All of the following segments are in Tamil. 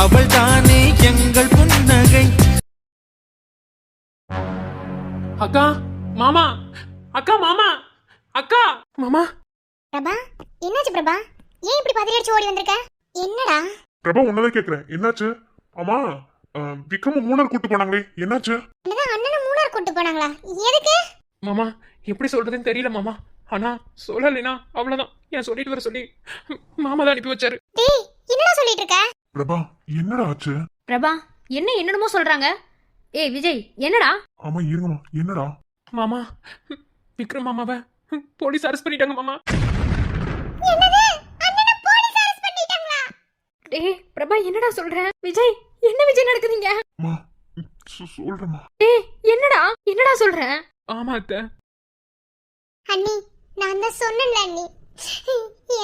அவள் தானே எங்கள் புன்னகை. அக்கா மாமா, அக்கா மாமா, அக்கா மாமா. பிரபா, என்னாச்சு பிரபா? ஏன் இப்படி பதறி அடிச்சு ஓடி வந்திருக்க? என்னடா? பிரபா உன்னதான் கேக்குறேன், என்னாச்சு? ஆமா, விக்ரம் மூணார் கூட்டு போனாங்களே, என்னாச்சு? என்னதான் அண்ணனும் மூணார் கூட்டு போனாங்களா? எதுக்கு? மாமா எப்படி சொல்றதுன்னு தெரியல மாமா. ஆனா சொல்லலைனா அவ்வளவுதான். ஏன் சொல்லிட்டு வர சொல்லி மாமா தான் அனுப்பி வச்சாரு. டேய், என்னடா சொல்லிட்டு இருக்க? பிரபா என்னடா ஆச்சு? பிரபா என்னமோ சொல்றாங்க. ஏய் விஜய், என்னடா? ஆமா இருங்கம்மா, என்னடா? மாமா, விக்ரம் மாமாவை போலீஸ் அரெஸ்ட் பண்ணிட்டாங்க மாமா. என்னது? அண்ணனை போலீஸ் அரெஸ்ட் பண்ணிட்டாங்களா? டேய் பிரபா, என்னடா சொல்ற? விஜய், என்ன விஜய் நடக்குதுங்க? அம்மா சொல்றேம்மா. டேய் என்னடா சொல்ற? ஆமா அத்தை. அண்ணி, நான் தான் சொன்னேன்ல அண்ணி,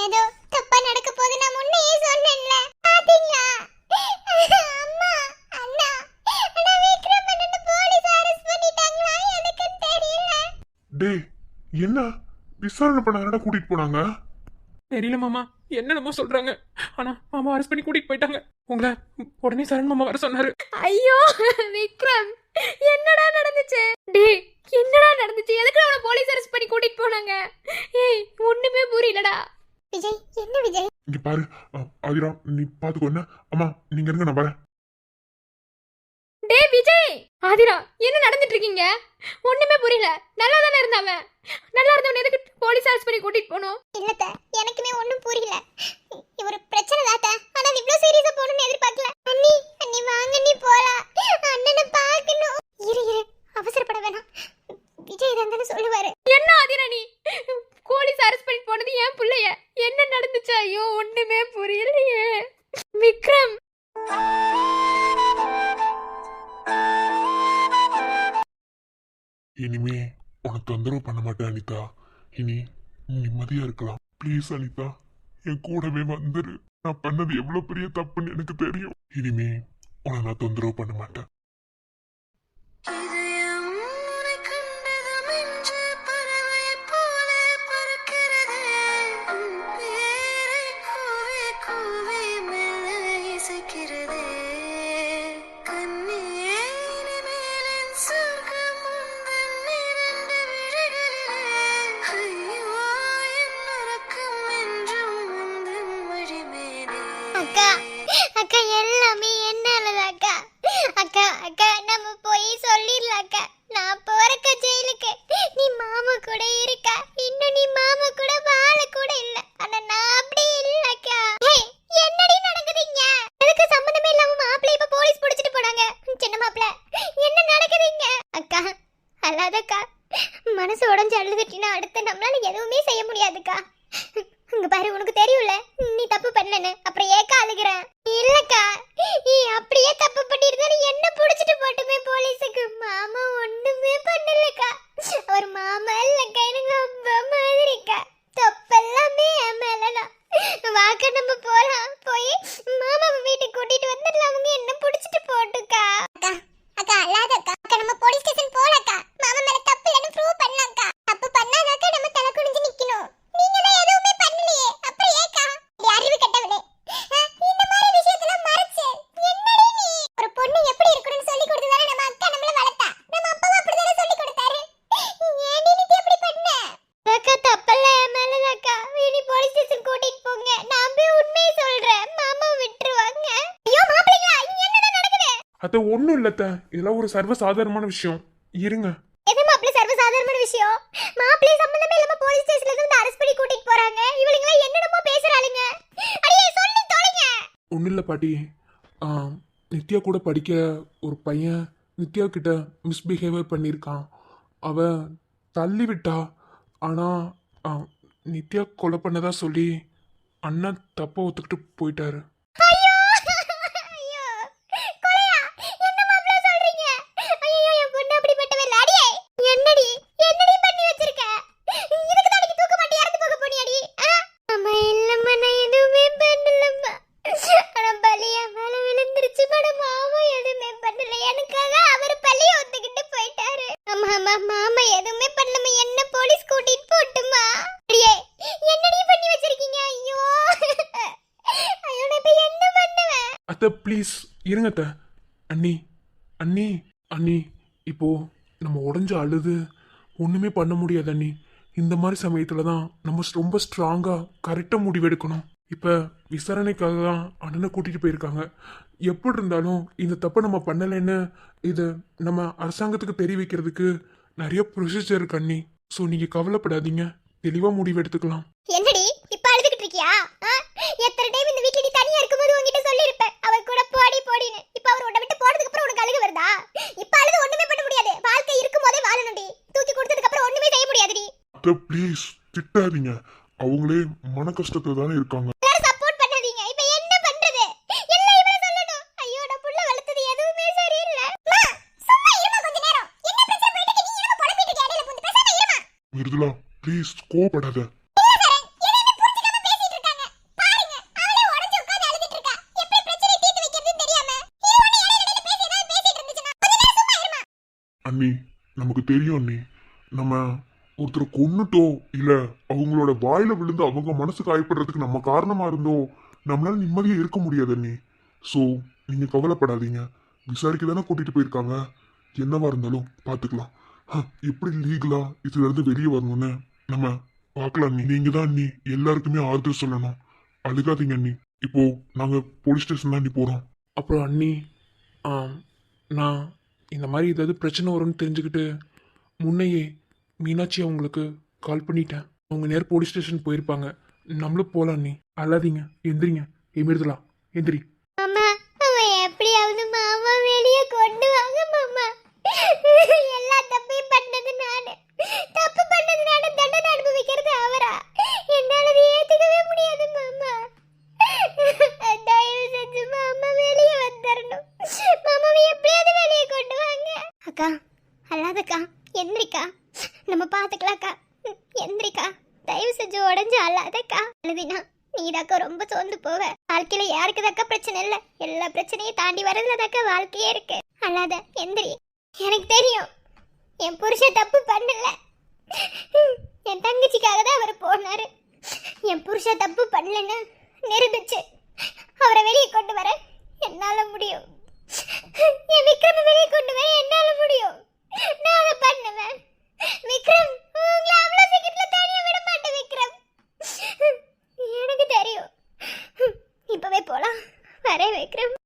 ஏதோ தப்பா நடக்க போகுது. நான் முன்னையே சொன்னேன்ல, பாத்தீங்களா? அம்மா, அண்ணா, அண்ணா விக்ரம் அண்ணனை போலீஸ் அரெஸ்ட் பண்ணிட்டாங்களா? எனக்கு தெரியல. டேய் என்ன விசாரணை பண்ண கூட்டிட்டு போனாங்க? தெரியல மாமா, என்னென்னமோ சொல்றாங்க. ஆனா மாமா அரெஸ்ட் பண்ணி கூட்டிட்டு போயிட்டாங்க. உங்களை உடனே சரண் மாமா வர சொன்னாரு. ஐயோ விக்ரம், என்னடா நடந்துச்சு? டேய் என்னடா நடந்துச்சு? எதுக்கு அவனை போலீஸ் அரெஸ்ட் பண்ணி கூட்டிட்டு போனாங்க? ஏய் ஒண்ணுமே புரியலடா. விஜய், என்ன விஜய்? இங்க பாரு, ஆதிரா நீ பாத்துக்கோ. என்ன அம்மா நீங்க இருங்க, நான் வரேன். டேய் விஜய், ஆதிரா, என்ன நடந்துட்டு இருக்கீங்க? ஒண்ணுமே புரியல. நல்லா தானே இருந்தாவன். நல்லா இருந்தவன் எதுக்கு போலீஸ் அரெஸ்ட் பண்ணி கூட்டிட்டு போனோம்? இல்லத்த, எனக்குமே ஒண்ணும் புரியல. ஒரு பிரச்சனை தாத்த, ஆனா அது இவ்ளோ சீரியஸா போணும்னு எதிர்பார்க்கல. அண்ணி, அண்ணி வாங்க, நீ போலாம். அண்ணனை பார்க்கணும். இரு அவசரப்பட வேணாம். விஜய் தானே சொல்லுவாரு. என்ன ஆதிரா, நீ போலீஸ் அரெஸ்ட் பண்ணி போனது என் புள்ளைய? என்ன நடந்துச்சு? ஐயோ ஒண்ணுமே புரியலையே. விக்ரம், இனிமே உனக்கு தொந்தரவு பண்ண மாட்டேன் அனிதா. இனி நிம்மதியா இருக்கலாம். ப்ளீஸ் அனிதா, என் கூடவே வந்துரு. நான் பண்ணது எவ்வளவு பெரிய தப்புன்னு எனக்கு தெரியும். இனிமே உன்னை நான் தொந்தரவு பண்ண மாட்டேன். அக்கா, அக்கா எல்லாமே என்னாலதான் அக்கா. அக்கா, அக்கா நம்ம போய் சொல்லிடலாம் அக்கா. நான் போறக்க ஜெயிலுக்கு. நீ மாமா கூட இருக்கா. இன்னும் நீ மாமா கூட வாழ கூட இல்ல. ஆனா நான் அப்படி இல்ல அக்கா. ஏய், என்னடி நடக்குதுங்க? எதுக்கு சம்பந்தமே இல்லாம மாப்பிள்ளை இப்ப போலீஸ் புடிச்சிட்டு போனாங்க? சின்ன மாப்பிள்ளை, என்ன நடக்குதுங்க? அக்கா அல்லாதக்கா, மனசு உடைஞ்சு அழுதுட்டினா அடுத்து நம்மளால எதுவுமே செய்ய முடியாதுக்கா. இங்க பாரு, உனக்கு தெரியும்ல நீ தப்பு பண்ணனு. அப்புறம் ஏக்கா அழுகுற? இல்லக்கா, நீ அப்படியே தப்பு பண்ணிருந்தாலும் என்ன புடிச்சிட்டு போட்டுமே போலீஸுக்கு. மாமா ஒண்ணுமே பண்ணலக்கா. ஒரு மாமா இல்லக்கா, எனக்கு அப்பா மாதிரிக்கா. தப்பெல்லாமே என் மேலதான். வாக்க நம்ம போலாம். போய் மாமாவை வீட்டுக்கு கூட்டிட்டு வந்துடலாம். அவங்க என்ன புடிச்சிட்டு போட்டுக்கா. அக்கா, அக்கா அல்லாதக்கா. அக்கா நம்ம போலீஸ் ஸ்டேஷன் போலக்கா. மாமா மேல தப்பு இல்லன்னு ப்ரூவ் பண்ணலாம்க்கா. தப்பு பண்ணாதாக்கா நம்ம தலை குனிஞ்சு நிக்கணும். நீங்க தான் எதுவுமே பண்ணலையே, அப்புறம் ஏக்கா? அறிவு கட்டவளே, இந்த மாதிரி விஷயத்தெல்லாம் மறைச்சு என்னடி நீ? ஒரு பொண்ணு எப்படி இருக்கணும்னு சொல்லி கொடுத்ததானே நம்ம அக்கா நம்மள வளர்த்தா. நம்ம அப்பாவும் அப்படிதானே சொல்லி கொடுத்தாரு. ஏன்டி நீ இப்படி பண்ண? அக்கா தப்பல்ல என் மேல அக்கா. நீ போலீஸ் ஸ்டேஷன் கூட்டிட்டு போங்க. நான் போய் உண்மையை சொல்றேன். மாமா விட்டுருவாங்க. ஐயோ மாப்பிள்ளைங்களா, என்னதான் நடக்குது? அது ஒண்ணும் இல்லத்த, இதெல்லாம் ஒரு சர்வ சாதாரணமான விஷயம். இருங்க. எது மாப்பிள்ளை சர்வ சாதாரணமான விஷயம்? மாப்பிள்ளை சம்பந்தமே இல்லாம போலீஸ் ஸ்டேஷன்ல இருந்து அரெஸ்ட் பண்ணி கூட்டிட்டு போறாங்க. இவளுங்களா என்னென்னமோ பேசுறாளுங்க. அடியே சொல்லி தொலைங்க. ஒன்றும் இல்லை பாட்டி, நித்யா கூட படிக்க ஒரு பையன் நித்யா கிட்ட மிஸ்பிஹேவியர் பண்ணியிருக்கான். அவ தள்ளி விட்டா. ஆனால் நித்யா கொலை பண்ணதா சொல்லி அண்ணன் தப்பை ஒத்துக்கிட்டு போயிட்டாரு. ஐயோ ஐயோ, கொலையா? என்ன மாப்பிள்ளை சொல்றீங்க? ஐயோ, என் பொண்ணு அப்படிப்பட்டவ இல்ல. அடியே, என்னடி பண்ணி வச்சிருக்க? இதுக்கு தான் தூக்க மாட்டி இறந்து போக போனியாடி? அம்மா இல்லம்மா, நான் எதுவுமே பண்ணலம்மா. ஆனா பலியா மேல விழுந்துருச்சு. மாமா எதுவுமே பண்ணல. எனக்காக அவர் பள்ளியை ஒத்துக்கிட்டு போயிட்டாரு. அம்மா அம்மா, மாமா எதுவுமே பண்ணலம்மா. என்ன போலீஸ் கூட்டிட்டு போட்டுமா? அடியே, என்னடி பண்ணி வச்சிருக்கீங்க? ஐயோ ஐயோ, நான் இப்ப அத்தை ப்ளீஸ் இருங்க அத்தை. அண்ணி அண்ணி அண்ணி இப்போ நம்ம உடஞ்ச அழுது ஒன்றுமே பண்ண முடியாது அண்ணி. இந்த மாதிரி சமயத்தில் தான் நம்ம ரொம்ப ஸ்ட்ராங்காக கரெக்டாக முடிவெடுக்கணும். இப்போ விசாரணைக்காக தான் அண்ணனை கூட்டிகிட்டு போயிருக்காங்க. எப்படி இருந்தாலும் இந்த தப்பை நம்ம பண்ணலைன்னு இதை நம்ம அரசாங்கத்துக்கு தெரிவிக்கிறதுக்கு நிறைய ப்ரொசீஜர் இருக்கு அண்ணி. ஸோ நீங்கள் கவலைப்படாதீங்க, தெளிவாக முடிவு எடுத்துக்கலாம். என்னடி இப்ப அழுதுகிட்டு இருக்கியா? எத்தனை டைம் இந்த வீட்ல நீ தனியா இருக்கும்போது உன்கிட்ட சொல்லிருப்பேன் அவர் கூட போடி போடின்னு. இப்ப அவர் உன்னை விட்டு போனதுக்கு அப்புறம் உனக்கு அழுக வருதா? இப்ப அழுது ஒண்ணுமே பண்ண முடியாது. வாழ்க்கை இருக்கும்போதே வாழணும்டி. தூக்கி கொடுத்ததுக்கு அப்புறம் ஒண்ணுமே செய்ய முடியாதுடி. அத்தை ப்ளீஸ் திட்டாதீங்க, அவங்களே மன கஷ்டத்துல தானே இருக்காங்க. எல்லாரும் சப்போர்ட் பண்ணாதீங்க. இப்ப என்ன பண்றது? எல்லாம் இவள சொல்லணும். ஐயோ நான் புள்ள வளர்த்தது எதுவுமே சரியில்லை. சும்மா இருமா கொஞ்ச நேரம். என்ன பிரச்சனை போயிட்டு நீ என்னமோ புலம்பிட்டு இருக்க இடையில புந்து. பேசாம இருமா. மிருதுலா ப்ளீஸ் கோவப்படாத. அண்ணி நமக்கு தெரியும் அண்ணி, நம்ம ஒருத்தரை கொன்னுட்டோ இல்ல அவங்களோட வாயில விழுந்து அவங்க மனசு காயப்படுறதுக்கு நம்ம காரணமா இருந்தோ நம்மளால நிம்மதியா இருக்க முடியாது அண்ணி. ஸோ நீங்க கவலைப்படாதீங்க, விசாரிக்க தானே கூட்டிட்டு போயிருக்காங்க. என்னவா இருந்தாலும் பாத்துக்கலாம். எப்படி லீகலா இதுல இருந்து வெளியே வரணும்னு நம்ம பார்க்கலாம் அண்ணி. நீங்க தான் அண்ணி எல்லாருக்குமே ஆறுதல் சொல்லணும். அழுகாதீங்க அண்ணி. இப்போ நாங்க போலீஸ் ஸ்டேஷன் தான் அண்ணி போறோம். அப்புறம் அண்ணி நான் இந்த மாதிரி ஏதாவது பிரச்சனை வரும்னு தெரிஞ்சுக்கிட்டு முன்னையே மீனாட்சி அவங்களுக்கு கால் பண்ணிட்டேன். அவங்க நேரம் போலீஸ் ஸ்டேஷன் போயிருப்பாங்க. நம்மளும் போகலாம் அண்ணி. அல்லாதீங்க, எந்திரிங்க. எமிர்தலா எந்திரி. மாமா அவன் எப்படியாவது மாமா வெளியே கொண்டு வாங்க மாமா. எல்லா தப்பையும் பண்ணது நானு. தப்பு பண்ணது நானு, தண்டனை அனுபவிக்கிறது அவரா? என்னால அதை ஏத்துக்கவே முடியாது மாமா. தயவு செஞ்சு மாமா வெளியே வந்துடணும். மாமாவை எப்படியாவது வெளியே கொண்டு வாங்க. அக்கா அல்லாதக்கா, எந்திரிக்கா, நம்ம பாத்துக்கலாக்கா. எந்திரிக்கா, தயவு செஞ்சு உடஞ்சு அல்லாதக்கா. அழுதினா நீதாக்கா ரொம்ப சோர்ந்து போவ. வாழ்க்கையில யாருக்குதாக்கா பிரச்சனை இல்ல, எல்லா பிரச்சனையும் தாண்டி வரதுலதாக்கா வாழ்க்கையே இருக்கு. அல்லாத எந்திரி. எனக்கு தெரியும் என் புருஷன் தப்பு பண்ணல. என் தங்கச்சிக்காக தான் அவர் போனாரு. என் புருஷன் தப்பு பண்ணலன்னு நிரூபிச்சு அவரை வெளியே கொண்டு வர என்னால முடியும். என் விக்ரம் வெளியே கொண்டு வர என்னால முடியும். நான் அதை பண்ணுவேன். விக்ரம் உங்களை அவ்வளவு சீக்கிரத்துல தனியா விட மாட்டேன் விக்ரம். எனக்கு தெரியும். இப்பவே போலாம். வரேன் விக்ரம்.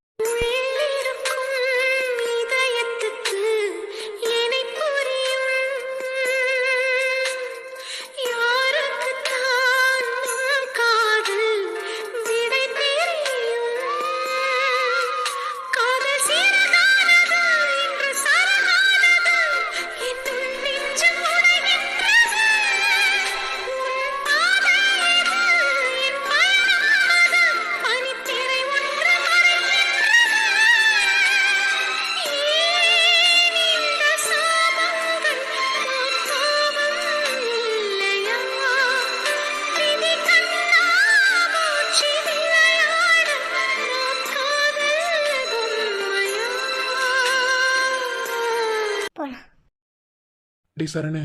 டே சரணு,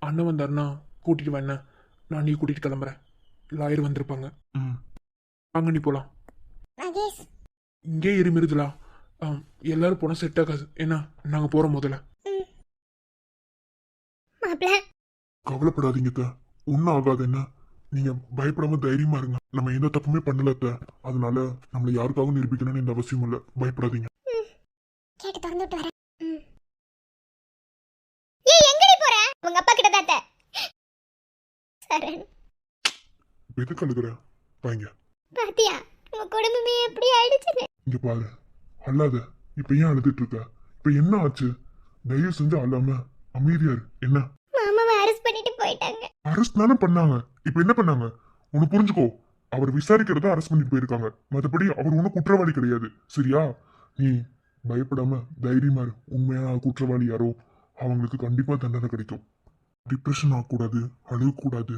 அண்ணன் வந்தாருன்னா கூட்டிட்டு வேணா, நான் நீ கூட்டிட்டு கிளம்புறேன். லாயர் வந்திருப்பாங்க. அங்க நீ போலாம். மகேஷ் இங்கே இருமிருதுலா. எல்லாரும் போனால் செட் ஆகாது. ஏன்னா நாங்கள் போகிறோம் முதல்ல. மாப்ள கவலைப்படாதீங்க அத்தை, ஒன்னும் ஆகாது. என்ன நீங்க பயப்படாம தைரியமா இருங்க. நம்ம எந்த தப்புமே பண்ணல அத்தை, அதனால நம்மள யாருக்காகவும் நிரூபிக்கணும்னு இந்த அவசியம் இல்ல. பயப்படாதீங்க. கேட்டு திறந்து விட்டு வரேன். ஏய் எங்கடி போற? உங்க அப்பா கிட்ட தாத்த. சரண் எதுக்கு அழுகுற? வாங்க. பாத்தியா உங்க குடும்பமே எப்படி ஆயிடுச்சுன்னு. இங்க பாரு, அல்லாத. இப்ப ஏன் அழுதுட்டு இருக்க? இப்ப என்ன ஆச்சு? தயவு செஞ்சு அழாம அமைதியா இரு. என்ன? மாமாவை அரெஸ்ட் பண்ணிட்டு போயிட்டாங்க. அரெஸ்ட் தானே பண்ணாங்க. இப்ப என்ன பண்ணாங்க? உனக்கு புரிஞ்சுக்கோ, அவர் விசாரிக்கிறத அரெஸ்ட் பண்ணிட்டு போயிருக்காங்க. மற்றபடி அவர் ஒன்னும் குற்றவாளி கிடையாது. சரியா? நீ பயப்படாம தைரியமா இரு. உண்மையான குற்றவாளி யாரோ அவங்களுக்கு கண்டிப்பா தண்டனை கிடைக்கும். டிப்ரெஷன் ஆகக்கூடாது, அழுகக்கூடாது,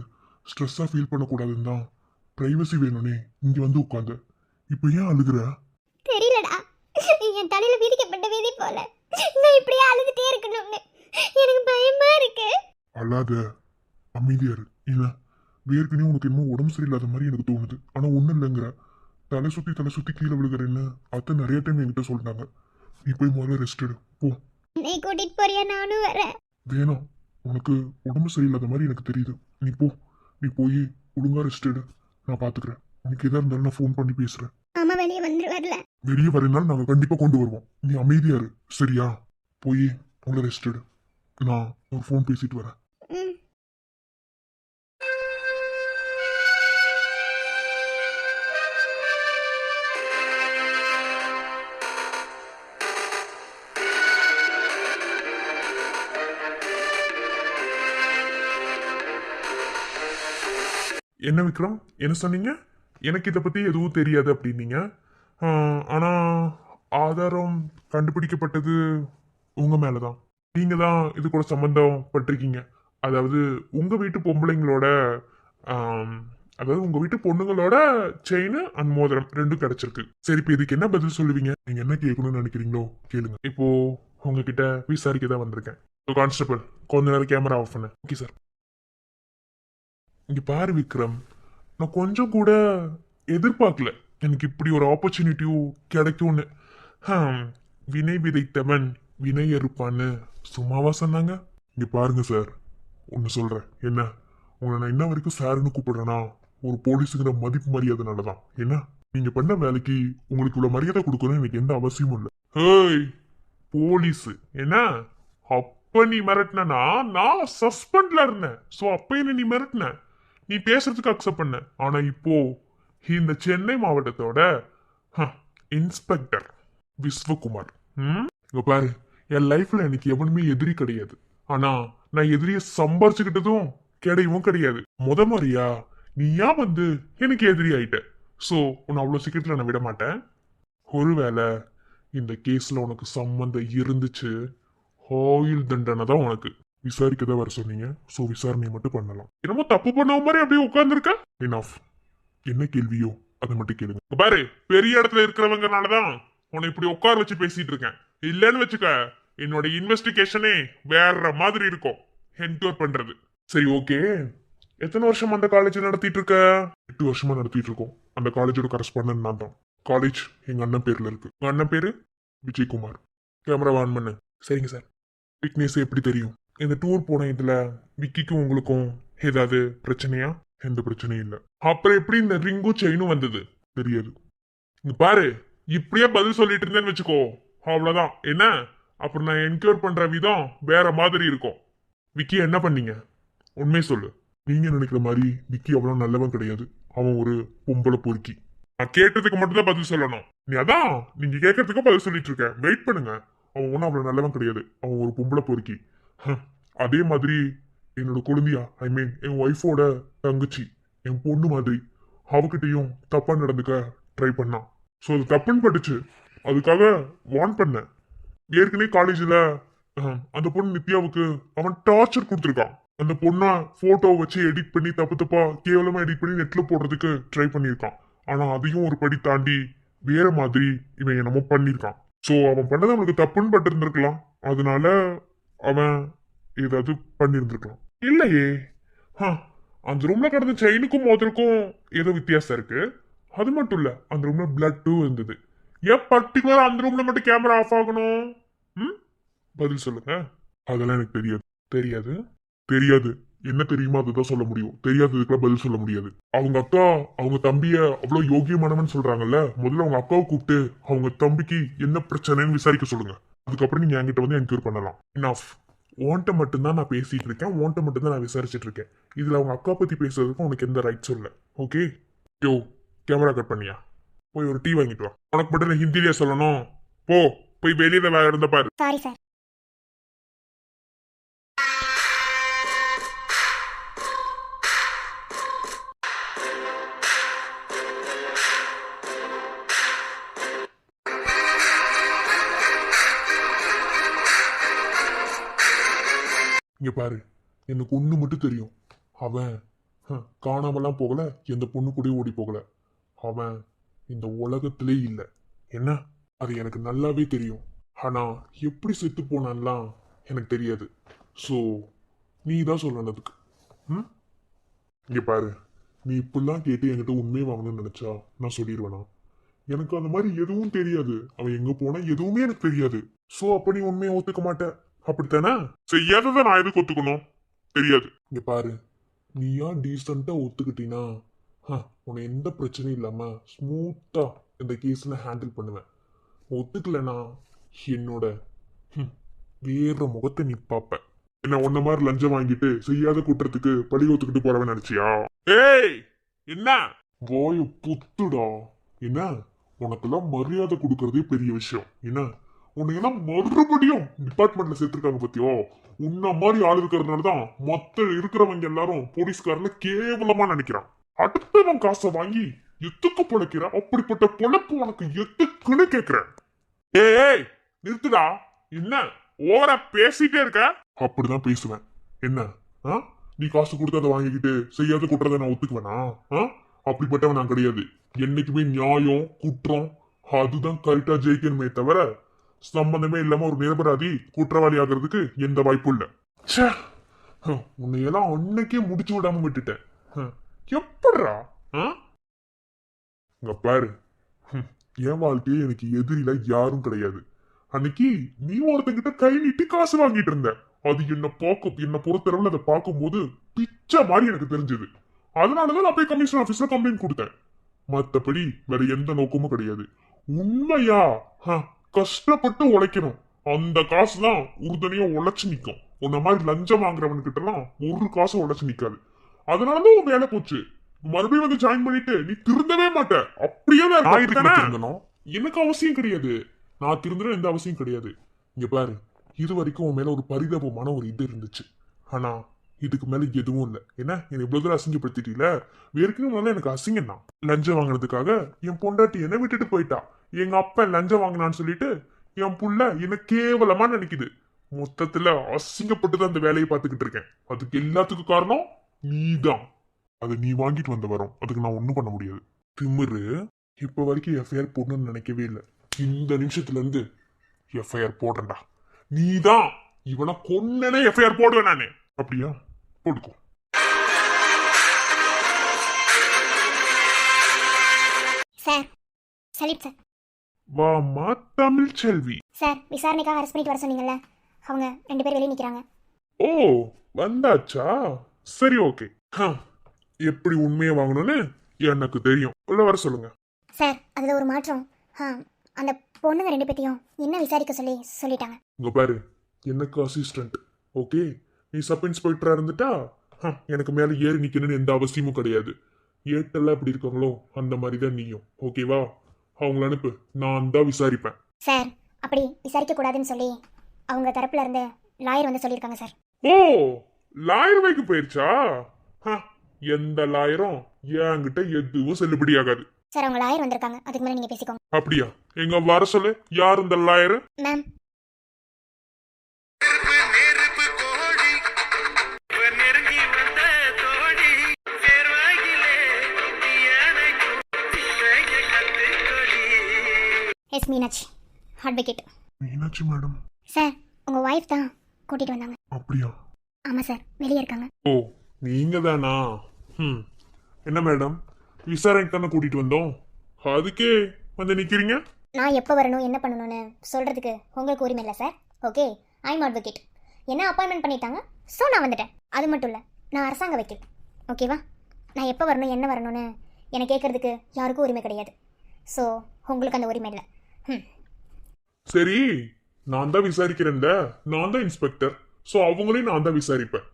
ஸ்ட்ரெஸ்ஸா ஃபீல் பண்ணக்கூடாதுன்னு தான் பிரைவசி வேணும்னே இங்க வந்து உட்காந்து. இப்ப ஏன் அழுகுற? தெரியலடா, என் தலையில விதிக்கப்பட்ட விதி போல நான் இப்படியே அழுதுட்டே இருக்கணும்னு எனக்கு பயமா இருக்கு. அழாத, அமைதியா இரு. ஏன்னா ஏற்கனவே உனக்கு என்னமோ உடம்பு சரியில்லாத மாதிரி எனக்கு தோணுது. ஆனா ஒண்ணும் இல்லைங்கிற. தலை சுத்தி கீழே விழுகிறேன்னு அத்தை நிறைய டைம் என்கிட்ட சொல்லிட்டாங்க. நீ போய் முதல்ல ரெஸ்ட் எடு போ. என்னை கூட்டிட்டு போறியா? நானும் வரேன். வேணாம், உனக்கு உடம்பு சரியில்லாத மாதிரி எனக்கு தெரியுது. நீ போ, நீ போய் ஒழுங்கா ரெஸ்ட் எடு. நான் பாத்துக்கிறேன். உனக்கு எதா இருந்தாலும் நான் ஃபோன் பண்ணி பேசுறேன். மாமா வெளியே வந்துருவார்ல? வெளியே வரனாலும் நாங்க கண்டிப்பா கொண்டு வருவோம். நீ அமைதியா இரு, சரியா? போய் உங்களை ரெஸ்ட் எடு. நான் ஒரு ஃபோன் பேசிட்டு வரேன். ம். என்ன விக்ரம், என்ன சொன்னீங்க? எனக்கு இதை பத்தி எதுவும் தெரியாது அப்படின்னீங்க. ஆனா ஆதாரம் கண்டுபிடிக்கப்பட்டது உங்க மேலதான். நீங்க தான் இது கூட சம்பந்தம் பட்டிருக்கீங்க. அதாவது உங்க வீட்டு பொம்பளைங்களோட அதாவது உங்க வீட்டு பொண்ணுங்களோட செயின் அண்ட் மோதிரம் ரெண்டும் கிடைச்சிருக்கு. சரி, இப்போ இதுக்கு என்ன பதில் சொல்லுவீங்க? நீங்க என்ன கேட்கணும்னு நினைக்கிறீங்களோ கேளுங்க. இப்போ உங்ககிட்ட விசாரிக்க தான் வந்திருக்கேன். கான்ஸ்டபிள், கொஞ்ச நேரம் கேமரா ஆஃப் பண்ணு. Okay sir. இங்க பாரு விக்ரம், நான் கொஞ்சம் கூட எதிர்பார்க்கல எனக்கு இப்படி ஒரு ஆப்பர்ச்சுனிட்டியும் கிடைக்கும்னு. வினை விதைத்தவன் வினை அறுப்பான்னு சும்மாவா சொன்னாங்க? இங்க பாருங்க சார், ஒன்னு சொல்றேன். என்ன உங்களை நான் இன்ன வரைக்கும் சாருன்னு கூப்பிடுறேன்னா ஒரு போலீஸுங்கிற மதிப்பு மரியாதைனாலதான். என்ன நீங்க பண்ண வேலைக்கு உங்களுக்கு இவ்வளவு மரியாதை கொடுக்கணும் எனக்கு எந்த அவசியமும் இல்லை. ஹேய் போலீஸ், என்ன அப்ப நீ மிரட்டினா நான் சஸ்பெண்ட்ல இருந்தேன். சோ அப்ப என்ன நீ மிரட்டின, நீ பேசுறதுக்கு அக்செப்ட் பண்ண. ஆனா இப்போ இந்த சென்னை மாவட்டத்தோட இன்ஸ்பெக்டர் விஸ்வகுமார். இங்க பாரு, என் லைஃப்ல எனக்கு எவனுமே எதிரி கிடையாது. ஆனா நான் எதிரிய சம்பாரிச்சுக்கிட்டதும் கிடையவும் கிடையாது. மாதிரியா நீ ஏன் வந்து எனக்கு எதிரி ஆயிட்ட. சோ உன்னை அவ்வளவு சீக்கிரத்துல நான் விட மாட்டேன். ஒருவேளை இந்த கேஸ்ல உனக்கு சம்பந்தம் இருந்துச்சு, ஆயுள் தண்டனை தான் உனக்கு. விசாரிக்கதான் வர சொன்னீங்க. சோ விசாரணை மட்டும் பண்ணலாம். என்னமோ தப்பு பண்ண மாதிரி அப்படியே உட்கார்ந்துருக்க. இனஃப். என்ன கேள்வியோ அதை மட்டும் கேளுங்க. பாரு, பெரிய இடத்துல இருக்கிறவங்கனாலதான் உன்னை இப்படி உட்கார வச்சு பேசிட்டு இருக்கேன். இல்லன்னு வச்சுக்க, என்னோட இன்வெஸ்டிகேஷனே வேற மாதிரி இருக்கும். என்கொயர் பண்றது. சரி, ஓகே. எத்தனை வருஷம் அந்த காலேஜ் நடத்திட்டு இருக்க? 8 வருஷமா நடத்திட்டு இருக்கோம். அந்த காலேஜோட கரஸ்பாண்டன்ட் நான் தான். காலேஜ் எங்க அண்ணன் பேர்ல இருக்கு. உங்க அண்ணன் பேரு விஜயகுமார். கேமரா ஆன் பண்ணு. சரிங்க சார். விக்னேஷ் எப்படி தெரியும்? இந்த டூர் போன இதுல விக்கிக்கும் உங்களுக்கும் ஏதாவது பிரச்சனையா? எந்த பிரச்சனையும் இல்ல. அப்புறம் எப்படி இந்த ரிங்கும் செயினும் வந்தது? தெரியாது. இங்க பாரு, இப்படியே பதில் சொல்லிட்டு இருந்தேன்னு வச்சுக்கோ, அவ்வளவுதான். என்ன அப்புறம் நான் என்கொயர் பண்ற விதம் வேற மாதிரி இருக்கும். விக்கி என்ன பண்ணீங்க? உண்மையை சொல்லு. நீங்க நினைக்கிற மாதிரி விக்கி அவ்வளவு நல்லவன் கிடையாது. அவன் ஒரு பொம்பளை பொறுக்கி. நான் கேட்டதுக்கு மட்டும் தான் பதில் சொல்லணும். நீ அதான் நீங்க கேட்கறதுக்கும் பதில் சொல்லிட்டு இருக்க. வெயிட் பண்ணுங்க. அவன் ஒன்னும் அவ்வளவு நல்லவன் கிடையாது. அவன் ஒரு பொம்பளை பொறுக்கி. அதே மாதிரி என்னோட குழந்தையா, ஐ மீன் என் ஒய்ஃபோட தங்கச்சி, என் பொண்ணு மாதிரி அவகிட்டையும் தப்பா நடந்துக்க ட்ரை பண்ணான். ஸோ அது தப்புன்னு பட்டுச்சு. அதுக்காக வார்ன் பண்ணேன். ஏற்கனவே காலேஜில் அந்த பொண்ணு நித்யாவுக்கு அவன் டார்ச்சர் கொடுத்துருக்கான். அந்த பொண்ணை போட்டோ வச்சு எடிட் பண்ணி தப்பா கேவலமா எடிட் பண்ணி நெட்ல போடுறதுக்கு ட்ரை பண்ணியிருக்கான். ஆனா அதையும் ஒரு படி தாண்டி வேற மாதிரி இவன் என்னமோ பண்ணியிருக்கான். ஸோ அவன் பண்ணது அவனுக்கு தப்புன்னு பட்டு இருந்திருக்கலாம். அதனால அவன் ஏதாவது பண்ணியிருந்திருக்கலாம். இல்லையே, அந்த ரூம்ல கிடந்த செயினுக்கும் மோதிரக்கும் ஏதோ வித்தியாசம் இருக்கு. அது மட்டும் இல்ல, அந்த ரூம்ல பிளட்டும் இருந்தது. ஏன் பர்டிகுலரா அந்த ரூம்ல மட்டும் கேமரா ஆஃப் ஆகணும்? பதில் சொல்லுங்க. அதெல்லாம் எனக்கு தெரியாது. தெரியாது தெரியாது என்ன தெரியுமா அதுதான் சொல்ல முடியும். தெரியாததுக்குலாம் பதில் சொல்ல முடியாது. அவங்க அக்கா அவங்க தம்பிய அவ்வளவு யோகியமானவன் சொல்றாங்கல்ல, முதல்ல அவங்க அக்காவை கூப்பிட்டு அவங்க தம்பிக்கு என்ன பிரச்சனைன்னு விசாரிக்க சொல்லுங்க. அதுக்கப்புறம் நீங்க என்கிட்ட வந்து என்கொயர் பண்ணலாம். இனஃப். ஓன்ட்ட மட்டும்தான் நான் பேசிட்டு இருக்கேன், ஓன்ட்ட மட்டும்தான் நான் விசாரிச்சுட்டு இருக்கேன். இதுல அவங்க அக்கா பத்தி பேசுறதுக்கும் உனக்கு எந்த ரைட்ஸும் இல்லை. ஓகே? யோ, கேமரா கட் பண்ணியா? போய் ஒரு டீ வாங்கிட்டு வா. உனக்கு மட்டும் நான் ஹிந்திலேயே சொல்லணும். போய் வெளியில வேற இருந்த பாரு. Sorry sir. இங்க பாரு, எனக்கு ஒண்ணு மட்டும் தெரியும். அவன் காணாமலாம் போகல, எந்த பொண்ணு கூட ஓடி போகல. அவன் இந்த உலகத்திலே இல்லை. என்ன, அது எனக்கு நல்லாவே தெரியும். ஆனா எப்படி செத்து போனான்லாம் எனக்கு தெரியாது. ஸோ நீ தான் சொல்லணும் அதுக்கு. இங்க பாரு, நீ இப்படிலாம் கேட்டு என்கிட்ட உண்மையை வாங்கணும்னு நினைச்சா நான் சொல்லிடுவேனா? எனக்கு அந்த மாதிரி எதுவும் தெரியாது. அவன் எங்க போனா எதுவுமே எனக்கு தெரியாது. சோ அப்ப நீ உண்மையை ஒத்துக்க மாட்ட, அப்படித்தானே? செய்யாததை நான் எதுக்கு ஒத்துக்கணும்? தெரியாது. இங்க பாரு, நீயா டீசெண்டா ஒத்துக்கிட்டீனா உனக்கு எந்த பிரச்சனையும் இல்லாம ஸ்மூத்தா இந்த கேஸ்ல ஹேண்டில் பண்ணுவேன். ஒத்துக்கலனா என்னோட வேற முகத்தை நீ பாப்ப. என்ன உன்ன மாதிரி லஞ்சம் வாங்கிட்டு செய்யாத குற்றத்துக்கு பழி ஒத்துக்கிட்டு போறவன் நினைச்சியா? ஏய் என்ன வாய புத்துடா. என்ன உனக்கெல்லாம் மரியாதை கொடுக்கறதே பெரிய விஷயம். என்ன உன்னையெல்லாம் மறுபடியும் டிபார்ட்மெண்ட்ல சேர்த்திருக்காங்க பத்தியோ? உன்ன மாதிரி ஆள் இருக்கிறதுனாலதான் மொத்த இருக்கிறவங்க எல்லாரும் போலீஸ்காரல கேவலமா நினைக்கிறான். அடுத்தவன் காசை வாங்கி எத்துக்கு பொழைக்கிற அப்படிப்பட்ட பொழப்பு உனக்கு எத்துக்குன்னு கேக்குறேன். ஏய் நிறுத்துடா. என்ன ஓவரா பேசிட்டே இருக்க? அப்படிதான் பேசுவேன். என்ன நீ காசு கொடுத்து அதை வாங்கிக்கிட்டு செய்யாத குற்றத்தை நான் ஒத்துக்குவேனா? அப்படிப்பட்டவன் நான் கிடையாது. என்னைக்குமே நியாயம் குற்றம் அதுதான் கரெக்டா ஜெயிக்கணுமே தவிர சம்பந்தமே இல்லாம ஒரு நிரபராதி குற்றவாளி ஆகிறதுக்கு எந்த வாய்ப்பும் இல்ல. உன்னையெல்லாம் அன்னைக்கே முடிச்சு விடாம விட்டுட்டேன். எப்படா? இங்க பாரு, என் வாழ்க்கையே எனக்கு எதிரில யாரும் கிடையாது. அன்னைக்கு நீ ஒருத்தங்கிட்ட கை நீட்டி காசு வாங்கிட்டு இருந்த. அது என்ன பொறுத்தளவுல அதை பார்க்கும்போது பிச்சை மாதிரி எனக்கு தெரிஞ்சது. அதனாலதான் நான் போய் கமிஷன் ஆபீஸ்ல கம்ப்ளைண்ட் கொடுத்தேன். மத்தபடி வேற எந்த நோக்கமும் கிடையாது. உண்மையா கஷ்டப்பட்டு உழைக்கணும். அந்த காசு தான் உறுதுணையா உழைச்சு நிக்கும். உன்ன மாதிரி லஞ்சம் வாங்குறவனுக்கிட்ட எல்லாம் ஒரு காசு உழைச்சு நிக்காது. அதனாலதான் உன் வேலை போச்சு. மறுபடியும் வந்து ஜாயின் பண்ணிட்டு நீ திருந்தவே மாட்ட. அப்படியே திருந்தணும் எனக்கு அவசியம் கிடையாது. நான் திருந்தணும் எந்த அவசியம் கிடையாது. இங்க பாரு, இது வரைக்கும் உன் மேல ஒரு பரிதாபமான ஒரு இது இருந்துச்சு. ஆனா இதுக்கு மேல எதுவும் இல்ல. என்ன என்ன இவ்வளவு தூரம் அசிங்கப்படுத்திட்டீல? வேறுக்கு எனக்கு அசிங்கம் தான். லஞ்சம் வாங்கினதுக்காக என் பொண்டாட்டி என்ன விட்டுட்டு போயிட்டா. எங்க அப்பா லஞ்சம் வாங்கினான்னு சொல்லிட்டு என் புள்ள என்ன கேவலமா நினைக்குது. மொத்தத்துல அசிங்கப்பட்டுதான் அந்த வேலையை பார்த்துக்கிட்டு இருக்கேன். அதுக்கு எல்லாத்துக்கும் காரணம் நீதான். அதை நீ வாங்கிட்டு வந்த வரும். அதுக்கு நான் ஒண்ணும் பண்ண முடியாது. திமிரு இப்ப வரைக்கும் எஃப்ஐஆர் போடணும்னு நினைக்கவே இல்லை. இந்த நிமிஷத்துல இருந்து எஃப்ஐஆர் போடுறா. நீதான் இவனை கொன்னனே எஃப்ஐஆர் போடுவேன் நானு. அப்படியா? போட்டுக்கோ. Sir salute sir. வாமா தமிழ் செல்வி. சார் விசாரணைக்காக அரெஸ்ட் பண்ணிட்டு வர சொன்னீங்கல்ல, அவங்க 2 பேர் வெளியே நிக்கிறாங்க. ஓ வந்தாச்சா? சரி ஓகே. எப்படி உண்மையை வாங்கணும்னு எனக்கு தெரியும். உள்ள வர சொல்லுங்க. சார் அதுல ஒரு மாற்றம். அந்த பொண்ணுங்க 2 பேத்தையும் என்ன விசாரிக்க சொல்லிட்டாங்க. இங்க பாரு, எனக்கு அசிஸ்டன்ட். ஓகே, நீ சப் இன்ஸ்பெக்டரா இருந்துட்டா எனக்கு மேல ஏறி நிக்கணும்னு எந்த அவசியமும் கிடையாது. ஏட்டெல்லாம் எப்படி இருக்காங்களோ அந்த மாதிரி தான் நீயும். ஓகேவா? அவங்கள அனுப்பு, நான் தான் விசாரிப்பேன். சார் அப்படி விசாரிக்க கூடாதுன்னு சொல்லி அவங்க தரப்புல இருந்து லாயர் வந்து சொல்லியிருக்காங்க சார். ஓ லாயர் வைக்கு போயிருச்சா? எந்த லாயரும் என்கிட்ட எதுவும் செல்லுபடி ஆகாது. சார் அவங்க லாயர் வந்திருக்காங்க, அதுக்கு மேல நீங்க பேசிக்கோங்க. அப்படியா? எங்க வர சொல்லு. யார் இந்த lawyer? Ma'am yes Meenakshi, advocate. Meenakshi madam. Sir உங்க வைஃப் தான் கூட்டிட்டு வந்தாங்க. அப்படியா? ஆமா சார், வெளியே இருக்காங்க. ஓ நீங்க தானா? என்ன மேடம், விசாரணைக்கு தானே கூட்டிட்டு வந்தோம், அதுக்கே வந்து நிக்கிறீங்க? நான் எப்போ வரணும் என்ன பண்ணணும்னு சொல்றதுக்கு உங்களுக்கு உரிமை இல்லை சார். Okay, I'm advocate. என்ன அப்பாயின்மெண்ட் பண்ணிட்டாங்க, ஸோ நான் வந்துட்டேன். அது மட்டும் இல்லை, நான் அரசாங்க வைக்கல். ஓகேவா? நான் எப்போ வரணும் என்ன வரணும்னு எனக்கு கேட்கறதுக்கு யாருக்கும் உரிமை கிடையாது. ஸோ உங்களுக்கு அந்த உரிமை இல்லை. சரி, நான் தான் விசாரிக்கிறேன். நான் தான் இன்ஸ்பெக்டர். ஸோ அவங்களையும் நான் தான் விசாரிப்பேன்.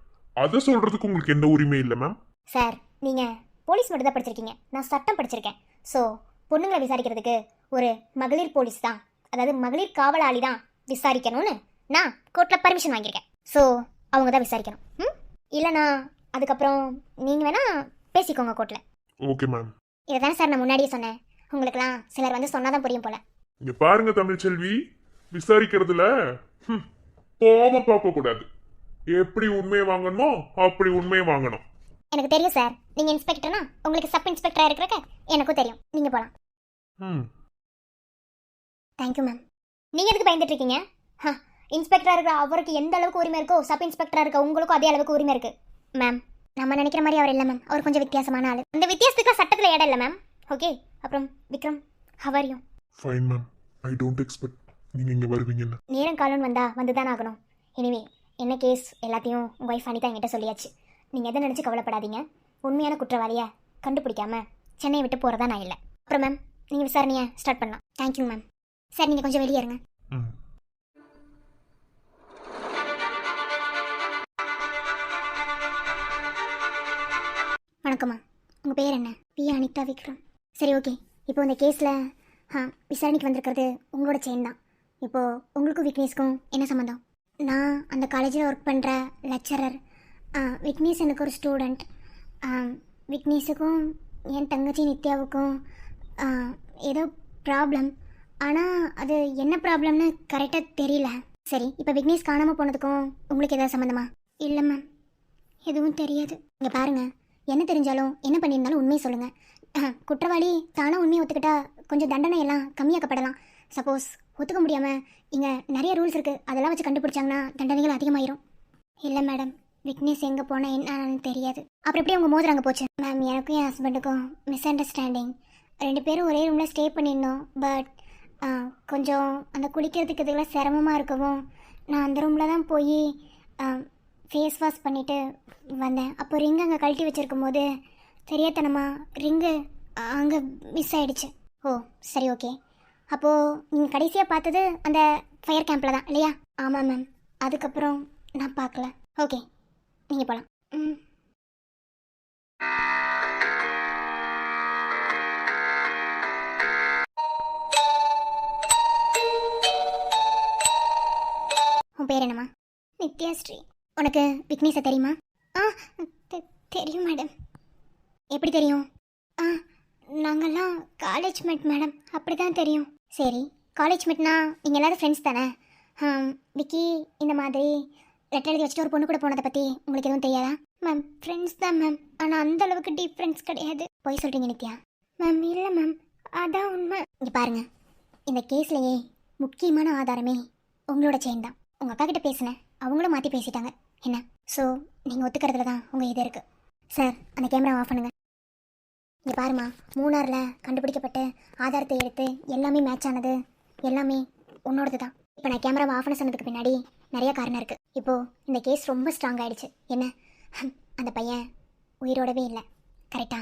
அதை சொல்றதுக்கு உங்களுக்கு எந்த உரிமை இல்லை மேம். சார் நீங்கள் போலீஸ் மட்டும் தான் படிச்சிருக்கீங்க, நான் சட்டம் படிச்சிருக்கேன். ஸோ பொண்ணுங்களை விசாரிக்கிறதுக்கு ஒரு மகளிர் போலீஸ் தான், அதாவது மகளிர் காவலாளி தான் விசாரிக்கணும்னு நான் கோர்ட்டில் பர்மிஷன் வாங்கியிருக்கேன். ஸோ அவங்க தான் விசாரிக்கணும். இல்லைண்ணா அதுக்கப்புறம் நீங்கள் வேணா பேசிக்கோங்க கோர்ட்டில். Okay ma'am. இதை தானே சார் நான் முன்னாடியே சொன்னேன். உங்களுக்குலாம் சிலர் வந்து சொன்னாதான் புரியும் போல. இங்க பாருங்க தமிழ்ச்செல்வி, விசாரிக்கிறதுல கோபம் பார்க்க கூடாது. எப்படி உண்மையை வாங்கணுமோ அப்படி உண்மையை வாங்கணும். எனக்கு தெரியும் சார், நீங்க இன்ஸ்பெக்டர்னா உங்களுக்கு சப் இன்ஸ்பெக்டரா இருக்கிறக்க எனக்கும் தெரியும். நீங்க போலாம். Thank you ma'am. நீங்க எதுக்கு பயந்துட்டு இருக்கீங்க? இன்ஸ்பெக்டரா இருக்கிற அவருக்கு எந்த அளவுக்கு உரிமை இருக்கோ சப் இன்ஸ்பெக்டரா இருக்க உங்களுக்கும் அதே அளவுக்கு உரிமை இருக்கு மேம். நம்ம நினைக்கிற மாதிரி அவர் இல்லை மேம். அவர் கொஞ்சம் வித்தியாசமான ஆளு. அந்த வித்தியாசத்துக்கு சட்டத்தில் இடம் இல்லை மேம். ஓகே, அப்புறம் விக்ரம் ஹவரியும் fine ma'am. I don't expect நீங்கள் இங்கே வருவீங்கன்னு. நேரம் காலம் வந்து தான் ஆகணும். எனிவே என்ன கேஸ் எல்லாத்தையும் உங்கள் ஒய்ஃப் அனிதா என்கிட்ட சொல்லியாச்சு. நீங்கள் எதை நினச்சி கவலைப்படாதீங்க. உண்மையான குற்றவாளியை கண்டுபிடிக்காம சென்னையை விட்டு போகிறதா நான் இல்லை. அப்புறம் மேம் நீங்கள் விசாரணையை ஸ்டார்ட் பண்ணலாம். Thank you ma'am. சார் நீங்கள் கொஞ்சம் வெளியே இருங்க. ம். வணக்கம்மா. உங்கள் பேர் என்ன? பி அனிதா விக்ரம். சரி, ஓகே. இப்போ இந்த கேஸில் விசாரணைக்கு வந்திருக்கிறது உங்களோட செயின் தான். இப்போது உங்களுக்கும் விக்னேஷ்க்கும் என்ன சம்மந்தம்? நான் அந்த காலேஜில் ஒர்க் பண்ணுற லெக்சரர். விக்னேஷ் எனக்கு ஒரு ஸ்டூடெண்ட். விக்னேஷுக்கும் என் தங்கச்சி நித்யாவுக்கும் ஏதோ ப்ராப்ளம். ஆனால் அது என்ன ப்ராப்ளம்னு கரெக்டாக தெரியல. சரி, இப்போ விக்னேஷ் காணாமல் போனதுக்கும் உங்களுக்கு ஏதாவது சம்மந்தமா? இல்லை மேம், எதுவும் தெரியாது. இங்கே பாருங்கள், என்ன தெரிஞ்சாலும் என்ன பண்ணியிருந்தாலும் உண்மையை சொல்லுங்கள். குற்றவாளி தானாக உண்மையை ஒத்துக்கிட்டா கொஞ்சம் தண்டனை எல்லாம் கம்மியாக்கப்படலாம். சப்போஸ் ஒத்துக்க முடியாமல் இங்கே நிறைய ரூல்ஸ் இருக்குது, அதெல்லாம் வச்சு கண்டுபிடிச்சாங்கன்னா தண்டனைகள் அதிகமாயிரும். இல்லை மேடம், விக்னேஷ் எங்கே போனால் என்னன்னு தெரியாது. அப்புறம் எப்படி உங்கள் மோதிரம் அங்கே போச்சு? மேம், எனக்கும் என் ஹஸ்பண்டுக்கும் மிஸ் அண்டர்ஸ்டாண்டிங். 2 பேரும் ஒரே ரூமில் ஸ்டே பண்ணியிருந்தோம். பட் கொஞ்சம் அந்த குளிக்கிறதுக்கு இதுக்கெல்லாம் சிரமமாக இருக்கவும் நான் அந்த ரூமில் தான் போய் ஃபேஸ் வாஷ் பண்ணிவிட்டு வந்தேன். அப்போ ரிங் அங்கே கழட்டி வச்சுருக்கும் போது தெரியாதனமாக ரிங்கு அங்கே மிஸ் ஆகிடுச்சு. ஓ சரி, ஓகே. அப்போது நீங்கள் கடைசியாக பார்த்தது அந்த ஃபயர் கேம்பில் தான் இல்லையா? ஆமாம் மேம். அதுக்கப்புறம் நான் பார்க்கல. ஓகே, நீங்கள் போகலாம். ம். உன் பேர் என்னம்மா? நித்யாஸ்ரீ. உனக்கு விக்னேஷை தெரியுமா? தெரியும் மேடம். எப்படி தெரியும்? நாங்கள்லாம் காலேஜ் மேட் மேடம். அப்படி தான் தெரியும். சரி, காலேஜ் மேட்னா நீங்கள் எல்லோரும் ஃப்ரெண்ட்ஸ் தானே? விக்கி இந்த மாதிரி லெட்டர் எழுதி வச்சுட்டு ஒரு பொண்ணு கூட போனதை பற்றி உங்களுக்கு எதுவும் தெரியாதா? மேம், ஃப்ரெண்ட்ஸ் தான் மேம். ஆனால் அந்த அளவுக்கு டீப் ஃப்ரெண்ட்ஸ் கிடையாது. போய் சொல்கிறீங்க நித்யா. மேம், இல்லை மேம், அதான் உண்மை. இங்கே பாருங்கள், இந்த கேஸ்லேயே முக்கியமான ஆதாரமே உங்களோட செயின் தான். உங்கள் அக்கா கிட்ட பேசினேன், அவங்களும் மாற்றி பேசிட்டாங்க. என்ன? ஸோ நீங்கள் ஒத்துக்கிறதுல தான் உங்கள் இது இருக்குது. சார், அந்த கேமரா ஆஃப் பண்ணுங்கள். இங்கே பாருமா, மூணாரில் கண்டுபிடிக்கப்பட்டு ஆதாரத்தை எடுத்து எல்லாமே மேட்ச் ஆனது எல்லாமே உன்னோடது தான். இப்போ நான் கேமராவை ஆஃப் பண்ண சொன்னதுக்கு பின்னாடி நிறைய காரணம் இருக்குது. இப்போது இந்த கேஸ் ரொம்ப ஸ்ட்ராங் ஆகிடுச்சு. என்ன, அந்த பையன் உயிரோடவே இல்லை. கரெக்டா?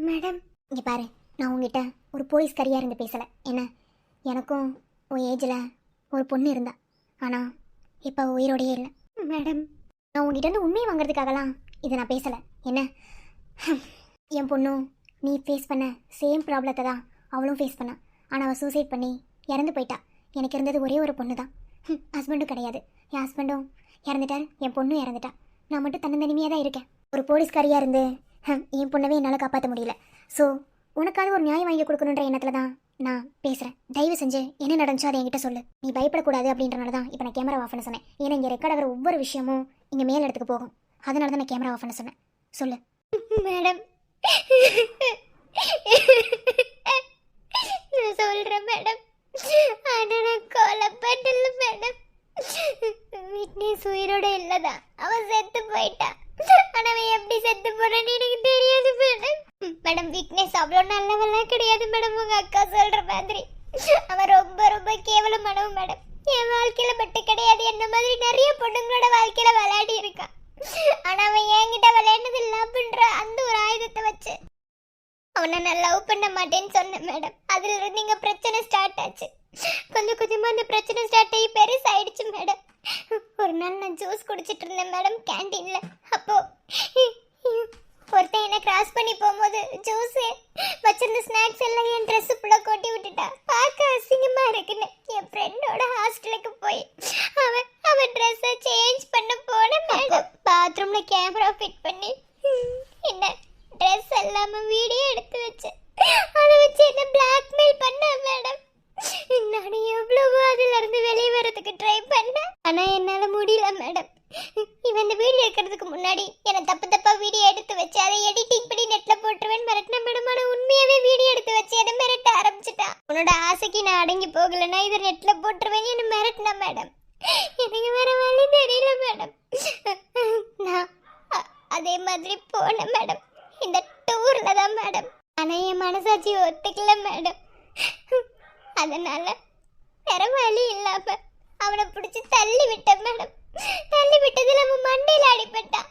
மேடம், இங்கே பாரு, நான் உங்ககிட்ட ஒரு போலீஸ்காரியாக இருந்து பேசலை. என்ன, எனக்கும் உன் ஏஜில் ஒரு பொண்ணு இருந்தா, ஆனால் இப்போ உயிரோடையே இல்லை. மேடம், நான் உங்ககிட்ட வந்து உண்மையை வாங்குறதுக்காகலாம் இதை நான் பேசலை. என்ன, என் பொண்ணும் நீ ஃபேஸ் பண்ண சேம் ப்ராப்ளத்தை தான் அவளும் ஃபேஸ் பண்ணா. ஆனால் அவள் சூசைட் பண்ணி இறந்து போயிட்டா. எனக்கு இருந்தது ஒரே ஒரு பொண்ணு தான். ஹஸ்பண்டும் கிடையாது. என் ஹஸ்பண்டும் இறந்துட்டார், என் பொண்ணும் இறந்துட்டா. நான் மட்டும் தன்னந்தனிமையாக தான் இருக்கேன். ஒரு போலீஸ்காரியாக இருந்து என் பொண்ணவே என்னால் காப்பாற்ற முடியல. ஸோ உனக்காவது ஒரு நியாயம் வாங்கி கொடுக்கணுன்ற எண்ணத்தில் தான் நான் பேசுகிறேன். தயவு செஞ்சு என்ன நடந்துச்சோ அதை என்கிட்ட சொல்லு. நீ பயப்படக்கூடாது அப்படின்றனால தான் இப்போ நான் கேமரா ஆஃப் பண்ண சொன்னேன். ஏன்னா இங்கே ரெக்கார்ட் ஆகிற ஒவ்வொரு விஷயமும் இங்கே மேல் இடத்துக்கு போகும். அதனால தான் நான் கேமரா ஆஃப் பண்ண சொன்னேன். சொல்லு. மேடம், நான் சொல்கிறேன் மேடம், ஆனால் நான் கொலைப்படல மேடம். விக்னேஷ் உயிரோட இல்லைதான், அவன் செத்து போயிட்டான். ஆனால் அவன் எப்படி செத்து போனான்னு எனக்கு தெரியாது மேடம். மேடம், விக்னேஷ் அவ்வளோ நல்லவெல்லாம் கிடையாது மேடம். உங்கள் அக்கா சொல்கிற மாதிரி அவன் ரொம்ப ரொம்ப கேவலமானவன் மேடம். என் வாழ்க்கையில் மட்டும் கிடையாது, என்ன மாதிரி நிறைய பொண்ணுங்களோட வாழ்க்கையில் விளையாடி இருக்கான். ஆனால் அவன் என்கிட்ட விளையாடுனது இல்லை அப்படின்ற அந்த ஒரு ஆயுதத்தை வச்சு அவனை நான் லவ் பண்ண மாட்டேன்னு சொன்னேன் மேடம். அதுல இருந்து இங்கே பிரச்சனை ஸ்டார்ட் ஆச்சு. கொஞ்சம் கொஞ்சமாக அந்த பிரச்சனை ஸ்டார்ட் ஆகி பெருசாயிடுச்சு மேடம். ஒரு நாள் நான் ஜூஸ் குடிச்சிட்டு இருந்தேன் மேடம் கேன்டீனில். அப்போ ஒருத்தன் என்ன கிராஸ் பண்ணி போகும்போது ஜூஸ் வச்சிருந்த ஸ்நாக்ஸ் எல்லாம் என் ட்ரெஸ் ஃபுல்லாக கொட்டி விட்டுட்டா. பார்க்க அசிங்கமா இருக்குன்னு என் ஃப்ரெண்டோட ஹாஸ்டலுக்கு போய் அவன் ட்ரெஸ்ஸை சேஞ்ச் பண்ண போனேன் மேடம். பாத்ரூம்ல கேமரா ஃபிட் பண்ணி என்ன ட்ரெஸ் எல்லாமே வீடியோ எடுத்து வச்சு அதை வச்சு என்ன பிளாக்மெயில் பண்ண மேடம். நான் எவ்வளவோ அதுல இருந்து வெளியே வர்றதுக்கு ட்ரை பண்ணேன், ஆனா என்னால முடியல மேடம். இவன் இந்த வீடியோ எடுக்கிறதுக்கு முன்னாடி என்ன தப்பா வீடியோ எடுத்து வச்சு அதை எடிட்டிங் பண்ணி நெட்ல போட்டுருவேன் மிரட்டின மேடம். ஆனா உண்மையாவே வீடியோ எடுத்து வச்சு என்ன மிரட்ட ஆரம்பிச்சுட்டா. உன்னோட ஆசைக்கு நான் அடங்கி போகலன்னா இதை நெட்ல போட்டுருவேன் என்ன மிரட்டின மேடம். எனக்கு வேற வழி தெரியல மேடம். நான் அதே மாதிரி போனேன் மேடம், இந்த டூர்ல தான் மேடம். ஆனா என் மனசாட்சி ஒத்துக்கல மேடம். அதனால வேற வழி இல்லாம அவனை பிடிச்சி தள்ளி விட்டேன் மேடம். தள்ளி விட்டதுல அவன் மண்டையில அடிபட்டான்.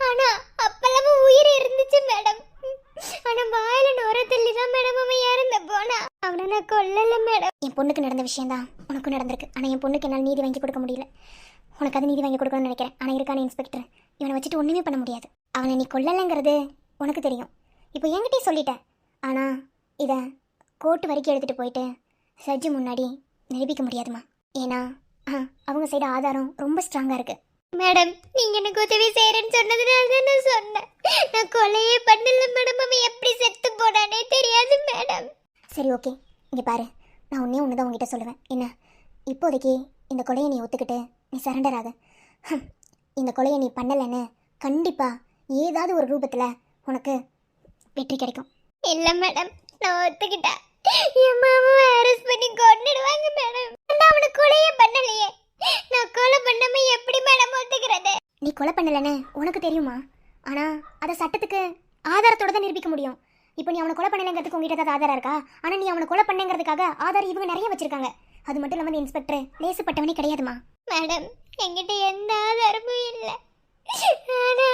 ஆனா அப்பெல்லாம் உயிர் இருந்துச்சு மேடம். ஆனா வாயில நுர தள்ளி தான் மேடம் அவன் இறந்து போனா. அவனை நான் கொல்லல மேடம். என் பொண்ணுக்கு நடந்த விஷயம் தான் உனக்கும் நடந்திருக்கு. ஆனா என் பொண்ணுக்கு என்னால் நீதி வாங்கி கொடுக்க முடியல. உனக்கு அது நீதி வாங்கி கொடுக்கணும்னு நினைக்கிறேன். ஆனா இருக்கான இன்ஸ்பெக்டர், இவனை வச்சுட்டு ஒண்ணுமே பண்ண முடியாது. அவனை நீ கொல்லலைங்கிறது உனக்கு தெரியும், இப்போ என்கிட்டயே சொல்லிட்ட. ஆனா இதை கோர்ட்டு வரைக்கும் எடுத்துட்டு போயிட்டு ஜட்ஜு முன்னாடி நிரூபிக்க முடியாதுமா. ஏன்னா அவங்க சைடு ஆதாரம் ரொம்ப ஸ்ட்ராங்கா இருக்கு. மேடம், நீங்க எனக்கு உதவி செய்யறேன்னு சொன்னதுனால தான் நான் சொன்னேன். நான் கொலையே பண்ணல மேடம். அவன் எப்படி செத்து போனானே தெரியாது மேடம். சரி, ஓகே, இங்க பாரு, நான் ஒன்று தான் உங்ககிட்ட சொல்லுவேன். என்ன, இப்போதைக்கு இந்த கொலையை நீ ஒத்துக்கிட்டு நீ சரண்டர் ஆக. இந்த கொலையை நீ பண்ணலைன்னு கண்டிப்பா ஏதாவது ஒரு ரூபத்துல உனக்கு வெற்றி கிடைக்கும். இல்ல மேடம், நான் ஒத்துக்கிட்டேன். என் மாமாவை அரெஸ்ட் பண்ணி கொன்னுடுவாங்க மேடம். நான் அவனை கொலையே பண்ணலையே. நான் கொலை பண்ணாம எப்படி மேடம் ஒத்துக்கிறது? நீ கொலை பண்ணலன்னு உனக்கு தெரியுமா? ஆனா அதை சட்டத்துக்கு ஆதாரத்தோட தான் நிரூபிக்க முடியும். இப்போ நீ அவனை கொலை பண்ணலைங்கிறதுக்கு உங்ககிட்ட ஏதாவது ஆதாரம் இருக்கா? ஆனா நீ அவனை கொலை பண்ணங்கிறதுக்காக ஆதாரம் இவங்க நிறைய வச்சிருக்காங்க. அது மட்டும் இல்லாமல் இன்ஸ்பெக்டர் லேசுப்பட்டவனே கிடையாதுமா. மேடம், என்கிட்ட எந்த ஆதாரமும் இல்லை. ஆனா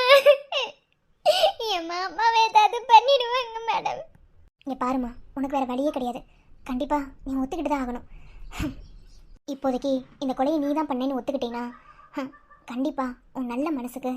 என் மாமாவை ஏதாவது பண்ணிடுவாங்க மேடம். இங்க பாருமா, உனக்கு வேற வழியே கிடையாது. கண்டிப்பா நீ ஒத்துக்கிட்டு தான் ஆகணும். இப்போதைக்கு இந்த கொலையை நீ தான் பண்ணேன்னு ஒத்துக்கிட்டீங்கன்னா கண்டிப்பா உன் நல்ல மனசுக்கு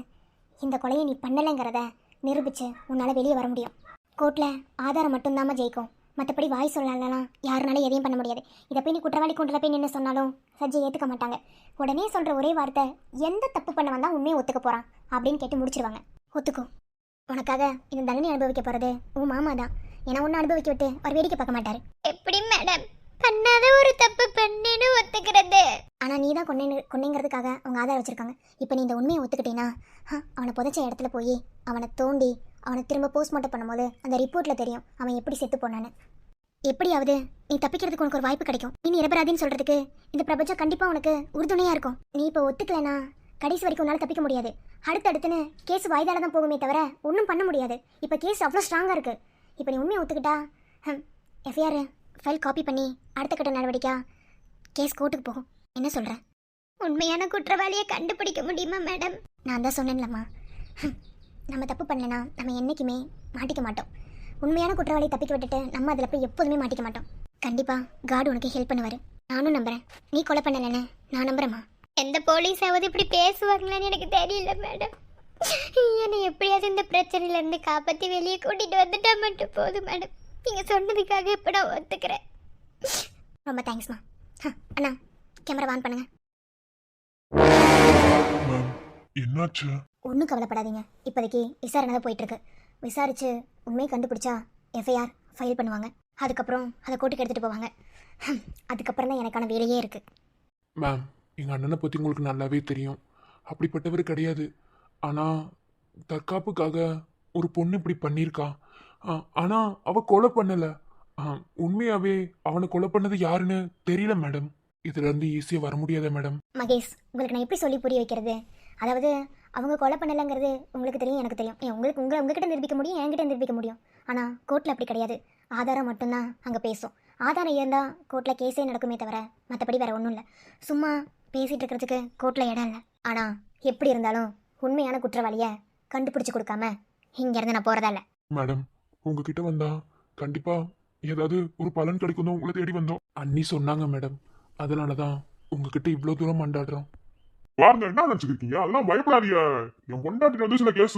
இந்த கொலையை நீ பண்ணலைங்கிறத நிரூபிச்சு உன்னால் வெளியே வர முடியும். கோர்ட்டில் ஆதாரம் மட்டும்தாம ஜெயிக்கும். மற்றபடி வாய் சொல்லலாம் யாருனாலும் எதையும் பண்ண முடியாது. இதை போய் நீ குற்றவாளி கொண்டுல போய் நின்று சொன்னாலும் சஜ்ஜை ஏற்றுக்க மாட்டாங்க. உடனே சொல்கிற ஒரே வார்த்தை, எந்த தப்பு பண்ண வந்தால் உண்மையை ஒத்துக்க போகிறான் அப்படின்னு கேட்டு முடிச்சிருவாங்க. ஒத்துக்கோ, உனக்காக இந்த தண்டனை அனுபவிக்க போகிறது உன் மாமா தான். ஏன்னா ஒன்று அனுபவிக்க விட்டு அவர் வேடிக்கை பார்க்க மாட்டார். எப்படி மேடம் பண்ணாத ஒரு தப்பு பண்ணேன்னு ஒத்துக்கிறது? ஆனால் நீ தான் கொன்னேங்கிறதுக்காக அவங்க ஆதாரம் வச்சுருக்காங்க. இப்போ நீ இந்த உண்மையை ஒத்துக்கிட்டீங்கன்னா அவனை புதைச்ச இடத்துல போய் அவனை தோண்டி அவனை திரும்ப போஸ்ட்மார்ட்டம் பண்ணும்போது அந்த ரிப்போர்ட்டில் தெரியும் அவன் எப்படி செத்து போனான்னு. எப்படியாவது நீ தப்பிக்கிறதுக்கு உனக்கு ஒரு வாய்ப்பு கிடைக்கும். நீ நிரபராதின்னு சொல்கிறதுக்கு இந்த பிரபஞ்சம் கண்டிப்பாக உனக்கு உறுதுணையாக இருக்கும். நீ இப்போ ஒத்துக்கலைன்னா கடைசி வரைக்கும் உன்னால் தப்பிக்க முடியாது. அடுத்தடுத்துன்னு கேஸ் வாய்தால தான் போகுமே தவிர ஒன்றும் பண்ண முடியாது. இப்போ கேஸ் அவ்வளோ ஸ்ட்ராங்காக இருக்குது. இப்போ நீ உண்மையை ஒத்துக்கிட்டா எஃப்ஐஆர் ஃபைல் காப்பி பண்ணி அடுத்த கட்ட நடவடிக்கை கேஸ் கோர்ட்டுக்கு போகும். என்ன சொல்கிற? உண்மையான குற்றவாளியை கண்டுபிடிக்க முடியுமா மேடம்? நான் தான் சொன்னேன்லம்மா, நம்ம தப்பு பண்ணலனா நம்ம என்றைக்குமே மாட்டிக்க மாட்டோம். உண்மையான குற்றவாளியை தப்பிக்க விட்டுட்டு நம்ம அதில் போய் எப்போதுமே மாட்டிக்க மாட்டோம். கண்டிப்பாக காட் உனக்கு ஹெல்ப் பண்ணுவார். நானும் நம்புகிறேன். நீ கொலை பண்ணலன்னு நான் நம்புகிறேம்மா. எந்த போலீஸாவது இப்படி பேசுவாங்களான்னு எனக்கு தெரியல மேடம். என்னை எப்படியாவது இந்த பிரச்சனையிலேருந்து காப்பாற்றி வெளியே கூட்டிகிட்டு வந்துட்டா மட்டும் போதும் மேடம். நீங்கள் சொன்னதுக்காக இப்போ நான் ஒத்துக்கிறேன். ரொம்ப தேங்க்ஸ்மா. அண்ணா, கேமரா ஆன் பண்ணுங்க. மேம், என்னாச்சு? ஒன்றும் கவலைப்படாதீங்க. இப்போதைக்கு விசாரணை தான் போயிட்டுருக்கு. விசாரித்து உண்மையை கண்டுபிடிச்சா எஃப்ஐஆர் ஃபைல் பண்ணுவாங்க. அதுக்கப்புறம் அதை கோர்ட்டுக்கு எடுத்துகிட்டு போவாங்க. அதுக்கப்புறம் தான் எனக்கான வேலையே இருக்குது. மேம், எங்கள் அண்ணனை பற்றி உங்களுக்கு நல்லாவே தெரியும். அப்படிப்பட்டவர் கிடையாது. ஆனால் தற்காப்புக்காக ஒரு பொண்ணு இப்படி பண்ணியிருக்கா. ஆனால் அவள் கொலை பண்ணலை. உண்மையாகவே அவனை கொலை பண்ணது யாருன்னு தெரியல மேடம். இதுலேருந்து ஈஸியாக வர முடியாத மேடம். மகேஷ், உங்களுக்கு நான் எப்படி சொல்லி புரிய வைக்கிறது? அதாவது அவங்க கொலை பண்ணலைங்கிறது உங்களுக்கு தெரியும், எனக்கு தெரியும். உங்ககிட்ட நிரூபிக்க முடியும், என்கிட்ட நிரூபிக்க முடியும். ஆனால் கோர்ட்டில் அப்படி கிடையாது. ஆதாரம் மட்டும்தான் அங்கே பேசும். ஆதாரம் இருந்தால் கோர்ட்டில் கேஸே நடக்குமே தவிர மற்றபடி வேறு ஒன்றும் இல்லை. சும்மா பேசிகிட்டு இருக்கிறதுக்கு கோர்ட்டில் இடம் இல்லை. ஆனால் எப்படி இருந்தாலும் உண்மையான குற்றவாளியை கண்டுபிடிச்சி கொடுக்காம இங்கேருந்து நான் போகிறதா இல்லை. மேடம், உங்ககிட்ட வந்தா கண்டிப்பா ஏதாவது ஒரு பலன் கிடைக்கும் தான் உங்களை தேடி வந்தோம். அண்ணி சொன்னாங்க மேடம், அதனால தான் உங்ககிட்ட இவ்வளோ தூரம் மண்டாடுறோம். வாங்க, என்ன நினைச்சுக்கிட்டீங்க? அதெல்லாம் பயப்படாதீங்க. என் பொண்டாட்டிட்டு வந்து சில கேஸ்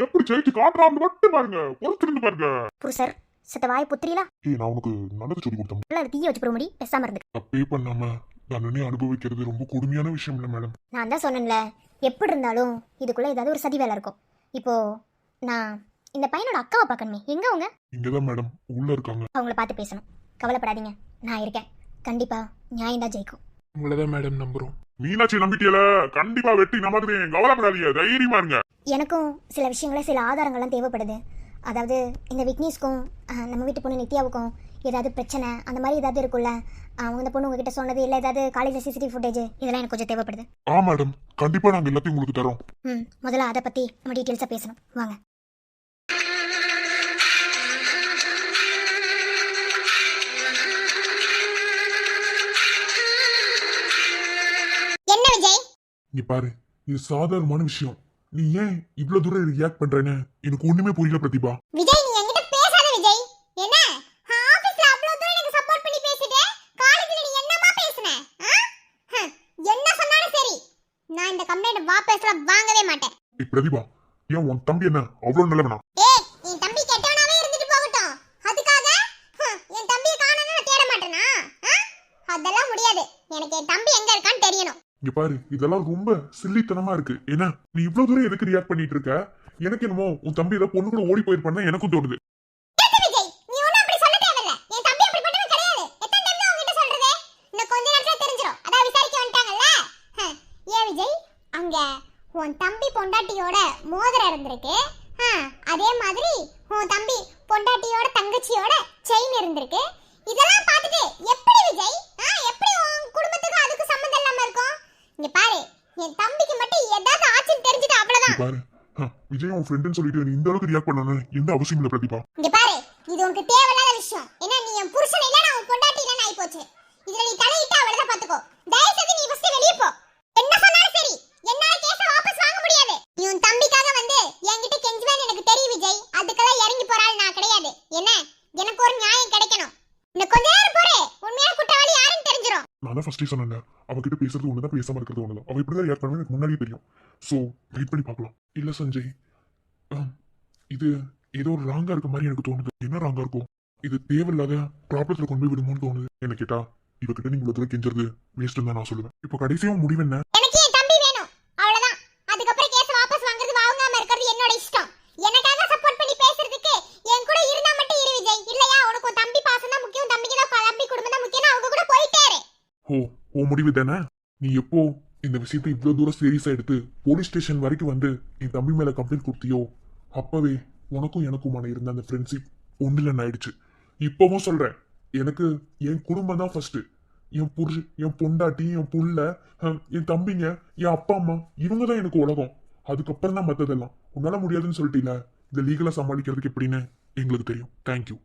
எப்படி ஜெயிச்சு காட்டுறான்னு மட்டும் பாருங்க, பொறுத்திருந்து பாருங்க. புருஷர் சத்த வாய் புத்திரீலா? நான் உனக்கு நல்லது சொல்லி கொடுத்தேன். நல்லா தீய வச்சு போட முடி, பேசாம இருந்து. தப்பே பண்ணாம தண்டனை அனுபவிக்கிறது ரொம்ப கொடுமையான விஷயம் இல்லை மேடம். நான் தான் சொன்னேன்ல, எப்படி இருந்தாலும் இதுக்குள்ள ஏதாவது ஒரு சதி வேலை இருக்கும். இப்போ நான் இந்த பையனோட அக்காவை பார்க்கணுமே, எங்க அவங்க? இங்கதான் மேடம், உள்ள இருக்காங்க. அவங்கள பார்த்து பேசணும். கவலைப்படாதீங்க, நான் இருக்கேன். கண்டிப்பா நியாயம் தான் ஜெயிக்கும். உங்களை தான் மேடம் நம்புகிறோம். மீனாட்சி நம்பிக்கையில கண்டிப்பா வெற்றி நமக்கு. கவலைப்படாதீங்க, தைரியமா இருங்க. எனக்கும் சில விஷயங்கள சில ஆதாரங்கள்லாம் தேவைப்படுது. அதாவது இந்த விக்னேஷ்க்கும் நம்ம வீட்டு பொண்ணு நித்யாவுக்கும் ஏதாவது பிரச்சனை அந்த மாதிரி ஏதாவது இருக்கும்ல, அவங்க அந்த பொண்ணு உங்ககிட்ட சொன்னது இல்லை, ஏதாவது காலேஜில் சிசிடிவி ஃபுட்டேஜ் இதெல்லாம் எனக்கு கொஞ்சம் தேவைப்படுது. மேடம், கண்டிப்பா நாங்க எல்லாத்தையும் உங்களுக்கு தரோம். முதல்ல அதை பற்றி நம்ம டீட்டெயில்ஸாக பேசணும், வாங்க. என்ன விஜய்? இங்க பாரு, இது சாதாரணமான விஷயம். நீ ஏன் இவ்வளவு தூரம் ரியாக்ட் பண்றேன்னு எனக்கு ஒண்ணுமே புரியல பிரதிபா. விஜய், நீ என்கிட்ட பேசாத விஜய். என்ன ஆபீஸ்ல அவ்வளவு தூரம் எனக்கு சப்போர்ட் பண்ணி பேசிட்டு காலேஜ்ல நீ என்னமா பேசுன? என்ன சொன்னாலும் சரி, நான் இந்த கம்ப்ளைண்ட் வாபஸ்ல வாங்கவே மாட்டேன். பிரதிபா, ஏன் உன் தம்பி என்ன அவ்வளவு நல்லவனா? என் தம்பி கெட்டவனாவே இருந்துட்டு போகட்டும், அதுக்காக என் தம்பியை காணோம்னு நான் தேட மாட்டேனா? அதெல்லாம் முடியாது. எனக்கு என் தம்பி எங்க இருக்கான்னு தெரியணும். இங்க பாரு, இதெல்லாம் ரொம்ப சில்லித்தனமா இருக்கு. ஏன்னா நீ இவ்வளவு தூரம் எதுக்கு ரியாக்ட் பண்ணிட்டு இருக்க? எனக்கு என்னமோ உன் தம்பி ஏதோ பொண்ணு கூட ஓடி போயிருப்பான்னு எனக்கும் தோணுது. விஜய், நீ ஒண்ணும் அப்படி சொல்ல தேவையில்ல. என் தம்பி அப்படி பண்ணவே கிடையாது. எத்தனை டைம் தான் உன்கிட்ட சொல்றது? இன்னும் கொஞ்ச நேரத்துல தெரிஞ்சிரும். அதான் விசாரிக்க வந்துட்டாங்கல்ல. ஏன் விஜய், அங்க உன் தம்பி பொண்டாட்டியோட மோதிரம் இருந்திருக்கு, அதே மாதிரி உன் தம்பி பொண்டாட்டியோட தங்கச்சியோட செயின் இருந்திருக்கு. இதெல்லாம் பார்த்துட்டு எப்படி விஜய், எப்படி உன் குடும்பத்துக்கு அதுக்கு சம்மந்தம் இல்லாம இருக்கும்? இங்க பாரு, என் தம்பிக்கு மட்டும் ஏதாவது ஆச்சுன்னு தெரிஞ்சுட்டு அவ்வளவுதான். பாரு, விஜய் உன் ஃப்ரெண்ட்னு சொல்லிட்டு நீ இந்த அளவுக்கு ரியாக்ட் பண்ணணும் எந்த அவசியம் இல்ல பிரதிபா. இங்க பாரு, இது உனக்கு தேவையில்லாத விஷயம். ஏன்னா நீ என் புருஷன் இல்ல, நான் உன் பொண்டாட்டி இல்லன்னு ஆயி போச்சு. இதுல நீ தலையிட்டா அவ்வளவுதான், பாத்துக்கோ. தயவு செய்து நீ ஃபர்ஸ்ட் வெளிய போ. என்ன சொன்னாலும் சரி, என்னால கேஸ வாபஸ் வாங்க முடியாது. நீ உன் தம்பிக்காக வந்து என்கிட்ட கெஞ்சுவேன்னு எனக்கு தெரியும் விஜய். அதுக்கெல்லாம் இறங்கி போறாள் நான் கிடையாது. என்ன, எனக்கு ஒரு நியாயம் கிடைக்கணும். இன்னும் கொஞ்ச நேரம் போறே, உண்மையான குற்றவாளி யாருன்னு தெரிஞ்சிரும். நான் தான் ஃபர்ஸ்டே சொன்னேன், அவகிட்ட பேசுறது ஒண்ணுதான், பேசாம இருக்கிறது ஒண்ணுதான். அவ இப்படிதான் ரியாக்ட் பண்ணுவேன் எனக்கு முன்னாடியே தெரியும். சோ வெயிட் பண்ணி பார்க்கலாம். இல்ல சஞ்சய், இது ஏதோ ஒரு ராங்கா இருக்க மாதிரி எனக்கு தோணுது. என்ன ராங்கா இருக்கும்? இது தேவையில்லாத ப்ராப்ளத்துல கொண்டு போய் விடுமோன்னு தோணுது. என்ன கேட்டா இவகிட்ட நீங்க இவ்வளவு கெஞ்சறது வேஸ்ட் தான் நான் சொல்லுவேன். இப்போ கடைசியா முடிவு என்ன? எனக்கு என் தம்பி வேணும், அவ்வளவுதான். அதுக்கப்புறம் கேஸ வாபஸ் வாங்குறது வாங்காம இருக்கிறது என்னோட இஷ்டம். எனக்காக சப்போர்ட் பண்ணி பேசுறதுக்கு என் கூட இருந்தா மட்டும் இரு விஜய். இல்லையா உனக்கு உன் தம்பி பாசம் தான் முக்கியம், தம்பிக்கு தான் தம்பி குடும்பம் தான் முக்கியம், அவங்க கூட போயிட்டே இரு. ஓ முடிவு தானே? நீ எப்போ இந்த விஷயத்தை இவ்வளவு தூரம் சீரியஸா எடுத்து போலீஸ் ஸ்டேஷன் வரைக்கும் வந்து என் தம்பி மேல கம்ப்ளைண்ட் கொடுத்தியோ, அப்பவே உனக்கும் எனக்குமான இருந்த அந்த ஃப்ரெண்ட்ஷிப் ஒன்றில் ஆயிடுச்சு. இப்பவும் சொல்றேன், எனக்கு என் குடும்பம் தான் ஃபர்ஸ்ட். என் புருஷன், என் பொண்டாட்டி, என் புள்ள, என் தம்பிங்க, என் அப்பா அம்மா, இவங்க தான் எனக்கு உலகம். அதுக்கப்புறம் தான் மத்ததெல்லாம். உன்னால முடியாதுன்னு சொல்லிட்டீல, இந்த லீகலா சமாளிக்கிறதுக்கு எப்படின்னு எங்களுக்கு தெரியும். தேங்க்யூ.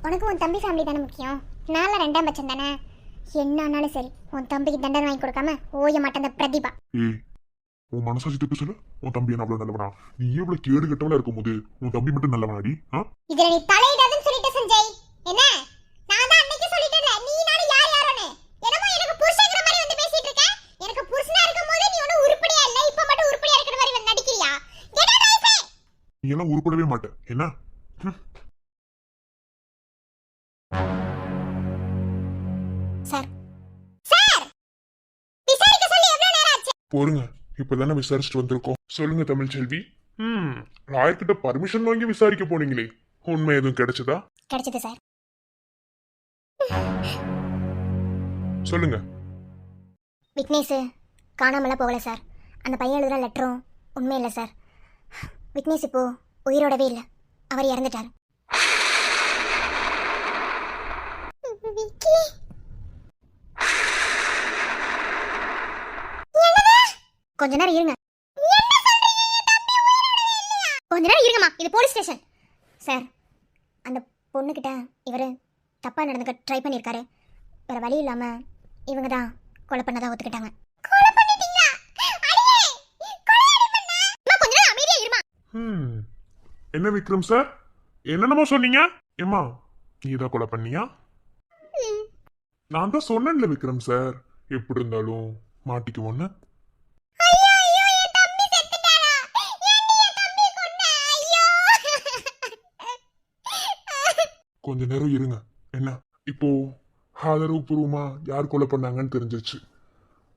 உனக்கு உன் தம்பி ஃபேமிலி தானே முக்கியம், நாள ரெண்டாம் பட்சம் தானே. என்ன ஆனாலும் சரி, உன் தம்பிக்கு தண்டனை வாங்கி கொடுக்காம ஓய மாட்டேன் அந்த பிரதிபா. உன் மனசாட்சி திட்டு சொல்லு, உன் தம்பி என்ன அவ்வளவு நல்லவனா? நீ எவ்வளவு கேடு கட்டவளா இருக்கும் போது உன் தம்பி மட்டும் நல்லவனாடி? இதுல நீ தலையிடாதுன்னு சொல்லிட்டு சஞ்சய். என்ன, நான் தான் அன்னைக்கு சொல்லிட்டேன்ல, நீ நானும் யார் யாரோன்னு. என்னமோ எனக்கு புருஷங்கிற மாதிரி வந்து பேசிட்டு இருக்க. எனக்கு புருஷனா இருக்கும்போது நீ ஒன்னும் உருப்படியா இல்ல, இப்ப மட்டும் உருப்படியா இருக்கிற மாதிரி வந்து நடிக்கிறியா? நீ எல்லாம் உருப்படவே மாட்ட. என்ன சார், சார் விசாரிக்க சொல்லி எவ்வளவு நேரம் ஆச்சு? போருங்க, இப்பதானே விசாரிச்சுட்டு வந்திருக்கோம். சொல்லுங்க தமிழ் செல்வி. லாயர் கிட்ட பர்மிஷன் வாங்கி விசாரிக்க போனீங்களே, உண்மை எதுவும் கிடைச்சதா? கிடைச்சது சார். சொல்லுங்க. விக்னேஷ் காணாமலாம் போகல சார். அந்த பையன் எழுதுற லெட்டரும் உண்மை இல்லை சார். விக்னேஷ் இப்போ உயிரோடவே இல்லை, அவர் இறந்துட்டார். கொஞ்ச நேரம் இருங்க, கொஞ்ச நேரம் இருங்கம்மா, இது போலீஸ் ஸ்டேஷன். சார், அந்த பொண்ணுகிட்ட இவர் தப்பா நடந்துக்க ட்ரை பண்ணியிருக்காரு. வேற வழி இல்லாம இவங்க தான் கொலை பண்ணதா ஒத்துக்கிட்டாங்க. என்ன விக்ரம் சார், என்னென்னமோ சொன்னீங்க? ஏமா நீ தான் கொலை பண்ணியா? நான் தான் சொன்னேன்ல விக்ரம் சார், எப்படி இருந்தாலும் மாட்டிக்குவோன்னு. கொஞ்ச நேரம் இருங்க. என்ன இப்போ ஆதரவு பூர்வமா யார் கொலை பண்ணாங்கன்னு தெரிஞ்சிருச்சு.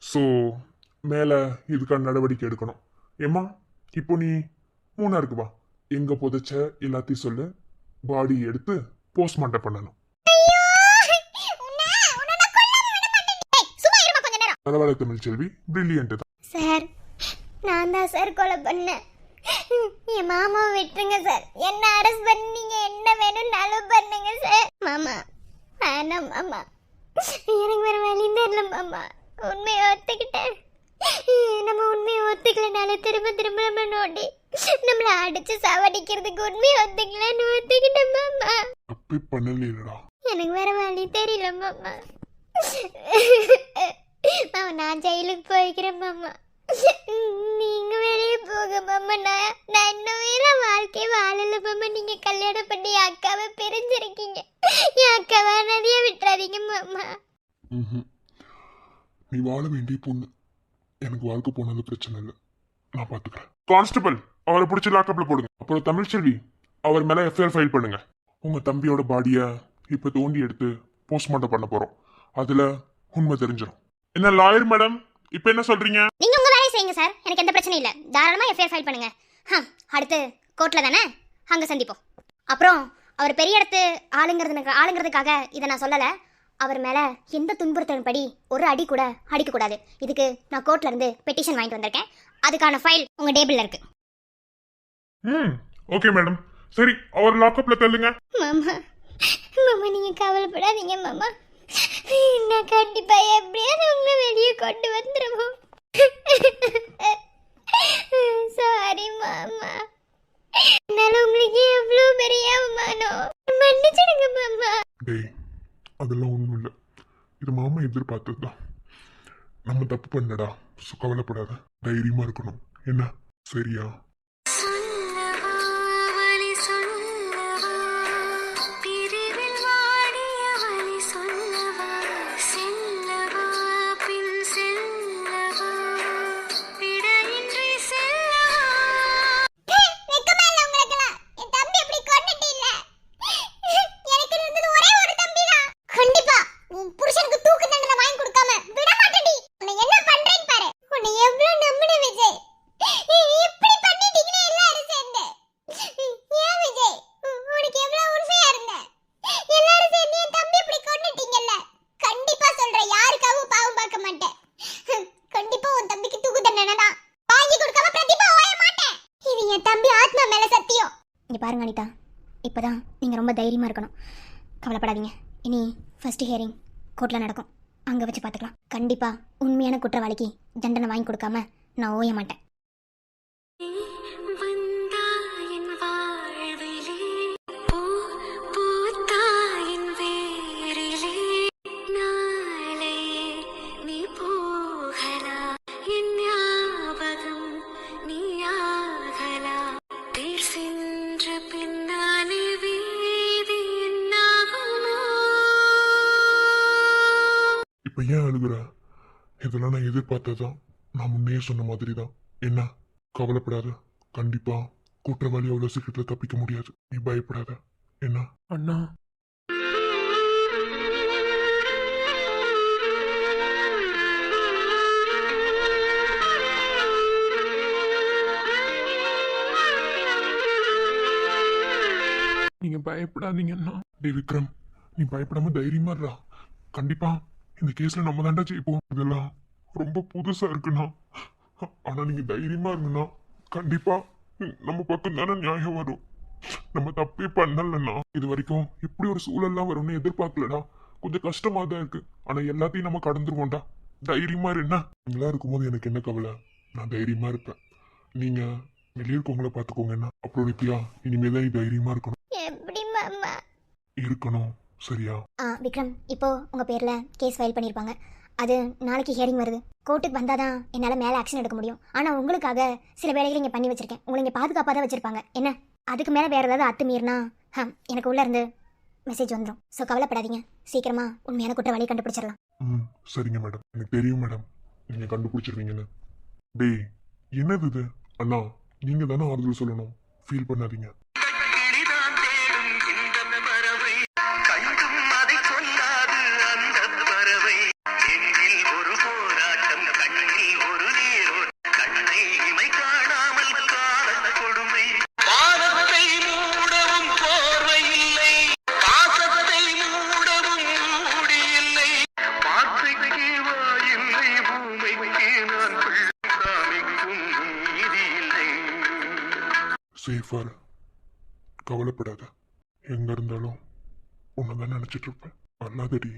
ஸோ மேல இதுக்கான நடவடிக்கை எடுக்கணும். ஏமா இப்போ நீ மூணாருக்கு வா, எங்க புதைச்ச எல்லாத்தையும் சொல்லு, பாடி எடுத்து போஸ்ட்மார்ட்டம் பண்ணணும். பரவாயில்ல தமிழ்ச்செல்வி, பிரில்லியன்ட் தான். சார் நான் தான் சார் கொலை பண்ணேன். என் மாமாவை விட்டுருங்க சார். என்ன அரெஸ்ட் பண்ணீங்க, என்ன வேணும்னாலும் பண்ணுங்க சார். மாமா வேணாம் மாமா, எனக்கு வேற வழி தெரியல மாமா. உண்மையை ஒத்துக்கிட்டேன். நம்ம உண்மையை ஒத்துக்கலனால திரும்ப திரும்ப நம்ம நோண்டி நம்மள அடிச்சு சாவடிக்கிறதுக்கு உண்மையை ஒத்துக்கலன்னு ஒத்துக்கிட்டேன் மாமா. தப்பே பண்ணலடா. எனக்கு வேற வழி தெரியல மாமா. மாமா நான் ஜெயிலுக்கு போய்க்கிறேன் மாமா. நீங்க வெளியே போக மாமா. நான் இன்னுமே வாழ்க்கையை வாழல மாமா. நீங்க கல்யாணம் பண்ணி என் அக்காவை பிரிஞ்சிருக்கீங்க. என் அக்காவை நதிய விட்டுறாதீங்க மாமா. நீ வாழ வேண்டிய பொண்ணு. எனக்கு வாழ்க்கை போனது பிரச்சனை இல்லை, நான் பாத்துக்கிறேன். கான்ஸ்டபிள், அவரை பிடிச்சி லாக்கப்ல போடுங்க. அப்புறம் தமிழ்ச்செல்வி, அவர் மேல எஃப்ஐஆர் ஃபைல் பண்ணுங்க. உங்க தம்பியோட பாடிய இப்ப தோண்டி எடுத்து போஸ்ட்மார்ட்டம் பண்ண போறோம். அதுல உண்மை தெரிஞ்சிடும். என்ன லாயர் மேடம், இப்ப என்ன சொல்றீங்க? நீங்க உங்க வேலையை செய்யுங்க சார், எனக்கு எந்த பிரச்சனையும் இல்லை. தாராளமா எஃப்ஐஆர் ஃபைல் பண்ணுங்க. அடுத்து கோர்ட்ல தானே, அங்க சந்திப்போம். அப்புறம் அவர் பெரிய இடத்து ஆளுங்கிறதுக்காக இதை நான் சொல்லலை. அவர் மேலே எந்த துன்புறுத்தலும் படி ஒரு அடி கூட அடிக்கக்கூடாது. இதுக்கு நான் கோர்ட்ல இருந்து பெட்டிஷன் வாங்கிட்டு வந்திருக்கேன். அதுக்கான ஃபைல் உங்க டேபிள்ல இருக்கு. Okay madam. சரி, அவர் லாக்கப்ல தள்ளுங்க. மாமா மாமா நீங்க கவலைப்படாதீங்க மாமா. நான் கண்டிப்பா எப்படியாவது உங்களை வெளியே கொண்டு வந்துடுவோம். சாரி மாமா, என்னால உங்களுக்கு எவ்வளவு பெரிய அவமானம். மன்னிச்சிடுங்க மாமா. டேய், அதெல்லாம் ஒண்ணும் இல்லை. இது மாமா எதிர்பார்த்ததுதான். நம்ம தப்பு பண்ணடா. கவலைப்படாத, தைரியமா இருக்கணும். என்ன சரியா? பாருங்க அனிதா, இப்போதான் நீங்கள் ரொம்ப தைரியமாக இருக்கணும். கவலைப்படாதீங்க. இனி ஃபர்ஸ்ட் ஹியரிங் கோர்ட்டில் நடக்கும், அங்கே வச்சு பார்த்துக்கலாம். கண்டிப்பாக உண்மையான குற்றவாளிக்கு தண்டனை வாங்கி கொடுக்காம நான் ஓய மாட்டேன். இப்ப ஏன் அழுகுற? இதெல்லாம் நான் எதிர்பார்த்ததான். நான் முன்னே சொன்ன மாதிரி தான். என்ன கவலைப்படாத, கண்டிப்பா குற்றவாளி அவ்வளவு சீக்கிரத்துல தப்பிக்க முடியாது. நீ பயப்படாத. என்ன அண்ணா, நீங்க பயப்படாதீங்க அண்ணா. டே விக்ரம், நீ பயப்படாம தைரியமா இருடா. கண்டிப்பா இந்த கேஸ்ல நம்ம தாண்டா ஜெயிப்போம். இதெல்லாம் ரொம்ப புதுசா இருக்குண்ணா. ஆனா நீங்க தைரியமா இருங்கண்ணா. கண்டிப்பா நம்ம பக்கம் தானே நியாயம் வரும். நம்ம தப்பே பண்ணலண்ணா. இது வரைக்கும் இப்படி ஒரு சூழல்லாம் வரும்னு எதிர்பார்க்கலடா. கொஞ்சம் கஷ்டமா தான் இருக்கு. ஆனா எல்லாத்தையும் நம்ம கடந்துருவோம்டா. தைரியமா இருண்ணா. நீங்களா இருக்கும்போது எனக்கு என்ன கவலை? நான் தைரியமா இருப்பேன். நீங்க வெளியே இருக்கவங்கள பாத்துக்கோங்கண்ணா. அப்புறம் நித்யா, இனிமேதான் நீ தைரியமா இருக்கணும். எப்படி மாமா இருக்கணும், சரியா? விக்ரம், இப்போ உங்க பேர்ல கேஸ் ஃபைல் பண்ணிருப்பாங்க. அது நாளைக்கு ஹியரிங் வருது. கோர்ட்டுக்கு வந்தாதான் என்னால் மேலே ஆக்ஷன் எடுக்க முடியும். ஆனால் உங்களுக்காக சில வேலைகள் இங்கே பண்ணி வச்சிருக்கேன். உங்களை இங்கே பாதுகாப்பாக தான் வச்சிருப்பாங்க. என்ன அதுக்கு மேலே வேற ஏதாவது அத்துமீறினா எனக்கு உள்ள இருந்து மெசேஜ் வந்துடும். ஸோ கவலைப்படாதீங்க, சீக்கிரமா உண்மையான குற்றவாளியை கண்டுபிடிச்சிடலாம். சரிங்க மேடம், எனக்கு தெரியும் மேடம், நீங்க கண்டுபிடிச்சிருவீங்கன்னு. டேய், என்னது இது? அண்ணா, நீங்க தானே ஆறுதல் சொல்லணும். ஃபீல் பண்ணாதீங்க. சேஃபா இரு. கவலைப்படாத. எங்க இருந்தாலும் உன்னை தான் நினைச்சிட்டு இருப்பேன். அல்லாதடி.